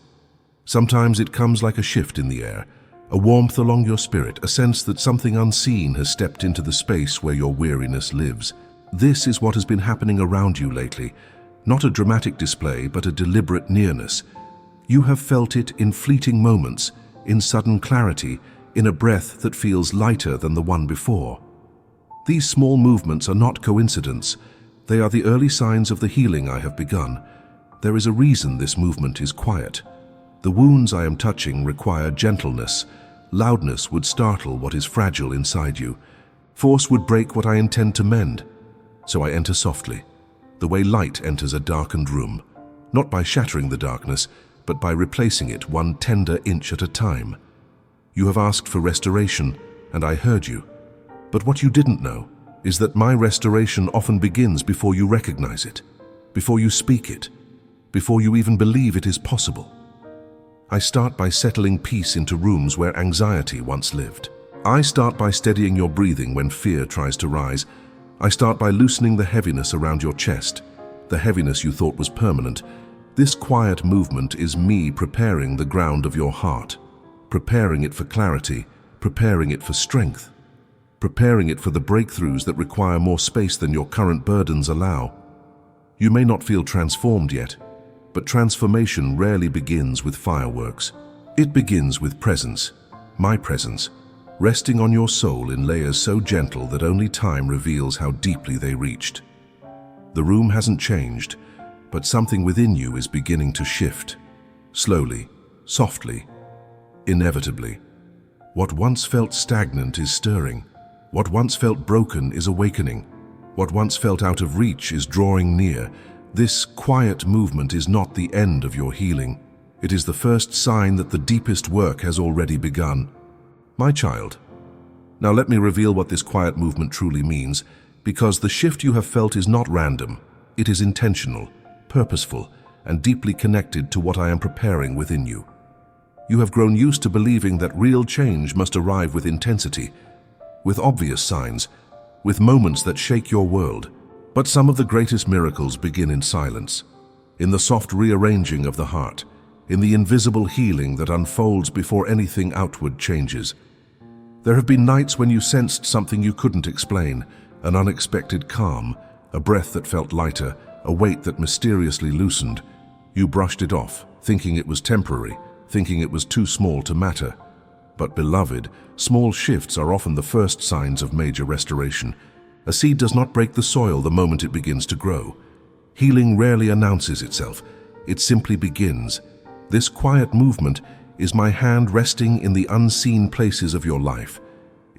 S1: Sometimes it comes like a shift in the air, a warmth along your spirit, a sense that something unseen has stepped into the space where your weariness lives. This is what has been happening around you lately, not a dramatic display, but a deliberate nearness. You have felt it in fleeting moments, in sudden clarity, in a breath that feels lighter than the one before. These small movements are not coincidence. They are the early signs of the healing I have begun. There is a reason this movement is quiet. The wounds I am touching require gentleness. Loudness would startle what is fragile inside you. Force would break what I intend to mend. So I enter softly, the way light enters a darkened room, not by shattering the darkness, but by replacing it one tender inch at a time. You have asked for restoration, and I heard you. But what you didn't know is that my restoration often begins before you recognize it, before you speak it, before you even believe it is possible. I start by settling peace into rooms where anxiety once lived. I start by steadying your breathing when fear tries to rise. I start by loosening the heaviness around your chest, the heaviness you thought was permanent. This quiet movement is me preparing the ground of your heart, preparing it for clarity, preparing it for strength, preparing it for the breakthroughs that require more space than your current burdens allow. You may not feel transformed yet, but transformation rarely begins with fireworks. It begins with presence, my presence, resting on your soul in layers so gentle that only time reveals how deeply they reached. The room hasn't changed, but something within you is beginning to shift. Slowly, softly, inevitably. What once felt stagnant is stirring. What once felt broken is awakening. What once felt out of reach is drawing near. This quiet movement is not the end of your healing. It is the first sign that the deepest work has already begun. My child, now let me reveal what this quiet movement truly means, because the shift you have felt is not random. It is intentional, purposeful, and deeply connected to what I am preparing within you. You have grown used to believing that real change must arrive with intensity, with obvious signs, with moments that shake your world. But some of the greatest miracles begin in silence, in the soft rearranging of the heart, in the invisible healing that unfolds before anything outward changes. There have been nights when you sensed something you couldn't explain, an unexpected calm, a breath that felt lighter, a weight that mysteriously loosened. You brushed it off, thinking it was temporary, thinking it was too small to matter. But beloved, small shifts are often the first signs of major restoration. A seed does not break the soil the moment it begins to grow. Healing rarely announces itself. It simply begins. This quiet movement is my hand resting in the unseen places of your life.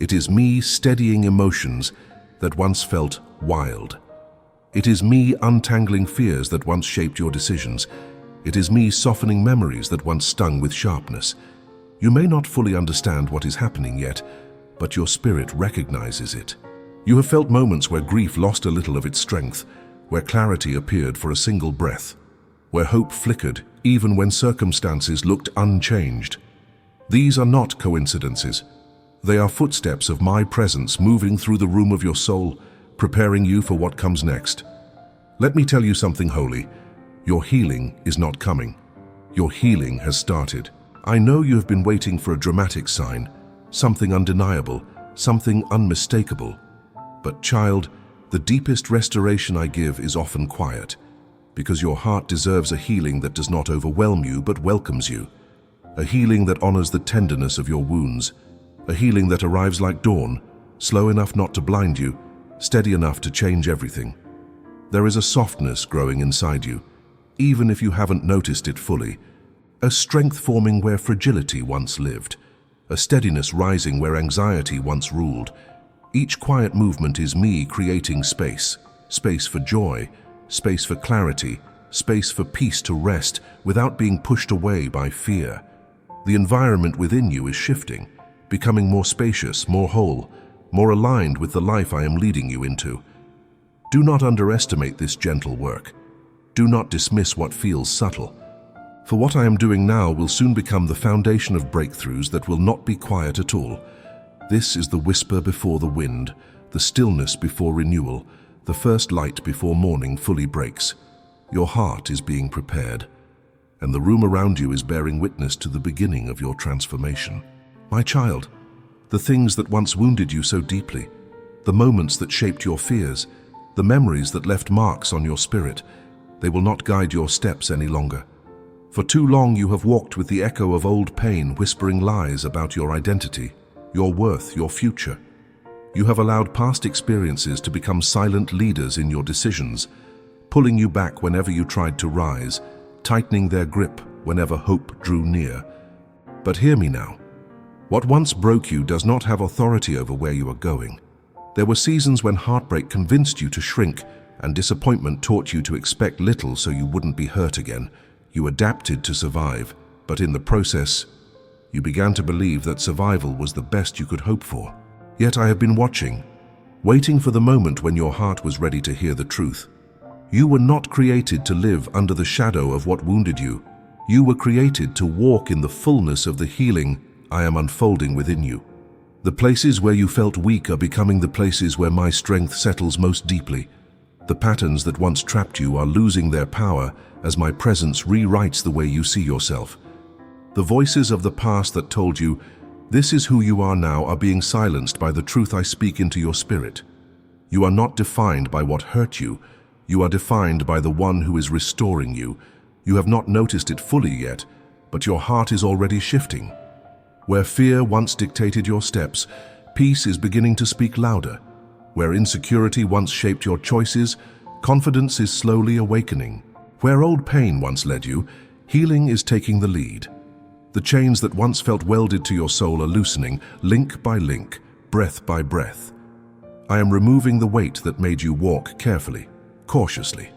S1: It is me steadying emotions that once felt wild. It is me untangling fears that once shaped your decisions. It is me softening memories that once stung with sharpness. You may not fully understand what is happening yet, but your spirit recognizes it. You have felt moments where grief lost a little of its strength, where clarity appeared for a single breath, where hope flickered even when circumstances looked unchanged. These are not coincidences. They are footsteps of my presence moving through the room of your soul, preparing you for what comes next. Let me tell you something holy. Your healing is not coming. Your healing has started. I know you have been waiting for a dramatic sign, something undeniable, something unmistakable. But child, the deepest restoration I give is often quiet, because your heart deserves a healing that does not overwhelm you but welcomes you. A healing that honors the tenderness of your wounds. A healing that arrives like dawn, slow enough not to blind you, steady enough to change everything. There is a softness growing inside you, even if you haven't noticed it fully. A strength forming where fragility once lived. A steadiness rising where anxiety once ruled. Each quiet movement is me creating space. Space for joy, space for clarity, space for peace to rest without being pushed away by fear. The environment within you is shifting, becoming more spacious, more whole, more aligned with the life I am leading you into. Do not underestimate this gentle work. Do not dismiss what feels subtle. For what I am doing now will soon become the foundation of breakthroughs that will not be quiet at all. This is the whisper before the wind, the stillness before renewal, the first light before morning fully breaks. Your heart is being prepared, and the room around you is bearing witness to the beginning of your transformation. My child, the things that once wounded you so deeply, the moments that shaped your fears, the memories that left marks on your spirit, they will not guide your steps any longer. For too long you have walked with the echo of old pain whispering lies about your identity, your worth, your future. You have allowed past experiences to become silent leaders in your decisions, pulling you back whenever you tried to rise, tightening their grip whenever hope drew near. But hear me now. What once broke you does not have authority over where you are going. There were seasons when heartbreak convinced you to shrink, and disappointment taught you to expect little so you wouldn't be hurt again. You adapted to survive, but in the process, you began to believe that survival was the best you could hope for. Yet I have been watching, waiting for the moment when your heart was ready to hear the truth. You were not created to live under the shadow of what wounded you. You were created to walk in the fullness of the healing I am unfolding within you. The places where you felt weak are becoming the places where my strength settles most deeply. The patterns that once trapped you are losing their power as my presence rewrites the way you see yourself. The voices of the past that told you, "This is who you are now," are being silenced by the truth I speak into your spirit. You are not defined by what hurt you. You are defined by the one who is restoring you. You have not noticed it fully yet, but your heart is already shifting. Where fear once dictated your steps, peace is beginning to speak louder. Where insecurity once shaped your choices, confidence is slowly awakening. Where old pain once led you, healing is taking the lead. The chains that once felt welded to your soul are loosening, link by link, breath by breath. I am removing the weight that made you walk carefully, cautiously,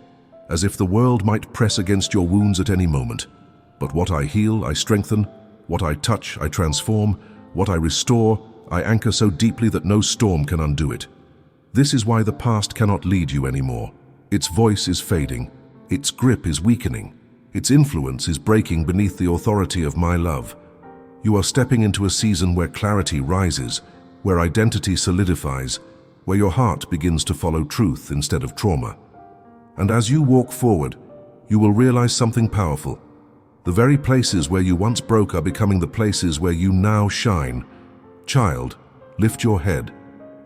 S1: as if the world might press against your wounds at any moment. But what I heal, I strengthen. What I touch, I transform. What I restore, I anchor so deeply that no storm can undo it. This is why the past cannot lead you anymore. Its voice is fading. Its grip is weakening. Its influence is breaking beneath the authority of my love. You are stepping into a season where clarity rises, where identity solidifies, where your heart begins to follow truth instead of trauma. And as you walk forward, you will realize something powerful. The very places where you once broke are becoming the places where you now shine. Child, lift your head.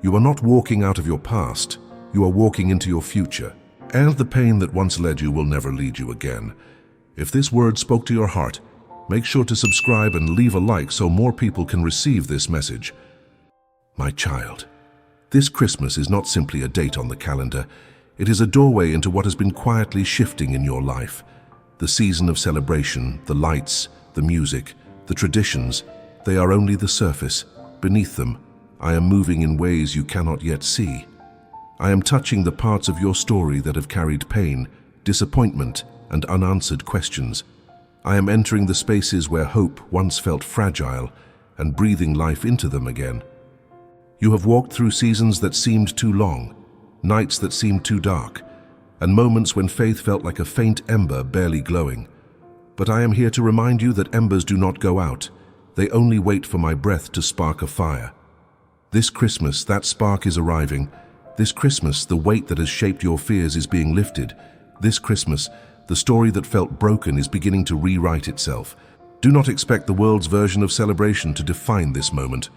S1: You are not walking out of your past. You are walking into your future. And the pain that once led you will never lead you again. If this word spoke to your heart, make sure to subscribe and leave a like so more people can receive this message. My child, this Christmas is not simply a date on the calendar. It is a doorway into what has been quietly shifting in your life. The season of celebration, the lights, the music, the traditions, they are only the surface. Beneath them, I am moving in ways you cannot yet see. I am touching the parts of your story that have carried pain, disappointment, and unanswered questions. I am entering the spaces where hope once felt fragile and breathing life into them again. You have walked through seasons that seemed too long, nights that seemed too dark, and moments when faith felt like a faint ember barely glowing. But I am here to remind you that embers do not go out. They only wait for my breath to spark a fire. This Christmas, that spark is arriving. This Christmas, the weight that has shaped your fears is being lifted. This Christmas, the story that felt broken is beginning to rewrite itself. Do not expect the world's version of celebration to define this moment.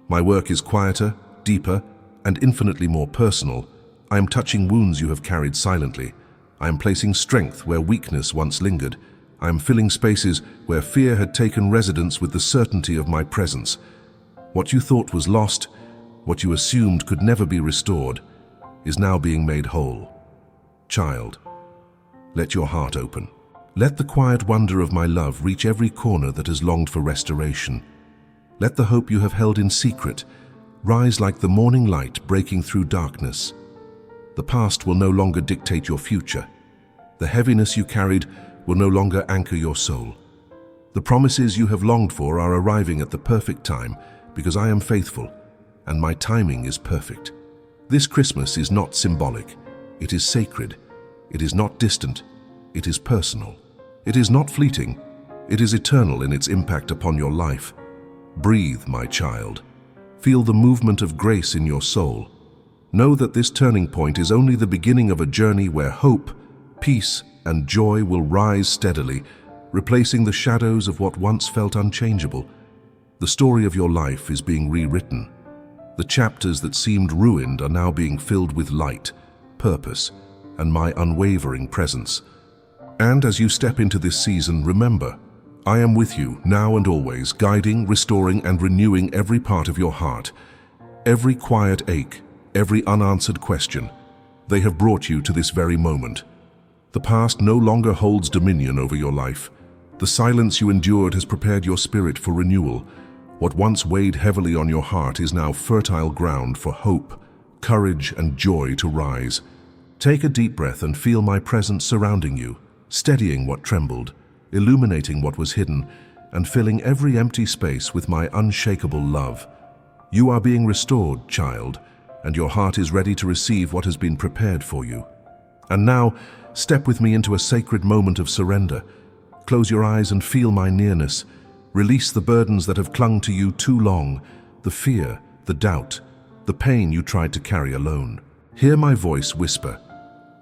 S1: My work is quieter, deeper, and infinitely more personal. I am touching wounds you have carried silently. I am placing strength where weakness once lingered. I am filling spaces where fear had taken residence with the certainty of my presence. What you thought was lost, what you assumed could never be restored, is now being made whole. Child, let your heart open. Let the quiet wonder of my love reach every corner that has longed for restoration. Let the hope you have held in secret rise like the morning light breaking through darkness. The past will no longer dictate your future. The heaviness you carried will no longer anchor your soul. The promises you have longed for are arriving at the perfect time because I am faithful and my timing is perfect. This Christmas is not symbolic. It is sacred. It is not distant. It is personal. It is not fleeting. It is eternal in its impact upon your life. Breathe, my child. Feel the movement of grace in your soul. Know that this turning point is only the beginning of a journey where hope, peace, and joy will rise steadily, replacing the shadows of what once felt unchangeable. The story of your life is being rewritten. The chapters that seemed ruined are now being filled with light, purpose, and my unwavering presence. And as you step into this season, remember, I am with you now and always, guiding, restoring, and renewing every part of your heart. Every quiet ache, every unanswered question, they have brought you to this very moment. The past no longer holds dominion over your life. The silence you endured has prepared your spirit for renewal. What once weighed heavily on your heart is now fertile ground for hope, courage, and joy to rise. Take a deep breath and feel my presence surrounding you, steadying what trembled, illuminating what was hidden, and filling every empty space with my unshakable love. You are being restored, child, and your heart is ready to receive what has been prepared for you. And now, step with me into a sacred moment of surrender. Close your eyes and feel my nearness. Release the burdens that have clung to you too long, the fear, the doubt, the pain you tried to carry alone. Hear my voice whisper,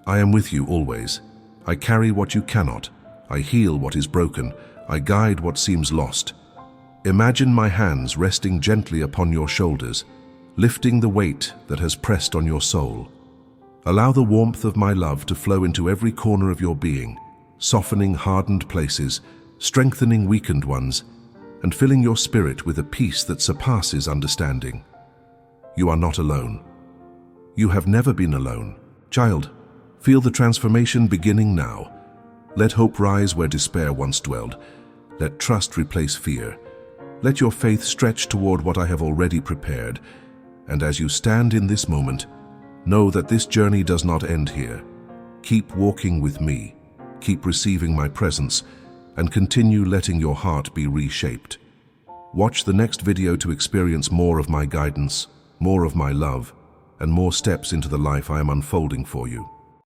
S1: I am with you always. I carry what you cannot. I heal what is broken. I guide what seems lost. Imagine my hands resting gently upon your shoulders, lifting the weight that has pressed on your soul. Allow the warmth of my love to flow into every corner of your being, softening hardened places, strengthening weakened ones, and filling your spirit with a peace that surpasses understanding. You are not alone. You have never been alone. Child, feel the transformation beginning now. Let hope rise where despair once dwelled. Let trust replace fear. Let your faith stretch toward what I have already prepared. And as you stand in this moment, know that this journey does not end here. Keep walking with me, keep receiving my presence, and continue letting your heart be reshaped. Watch the next video to experience more of my guidance, more of my love, and more steps into the life I am unfolding for you.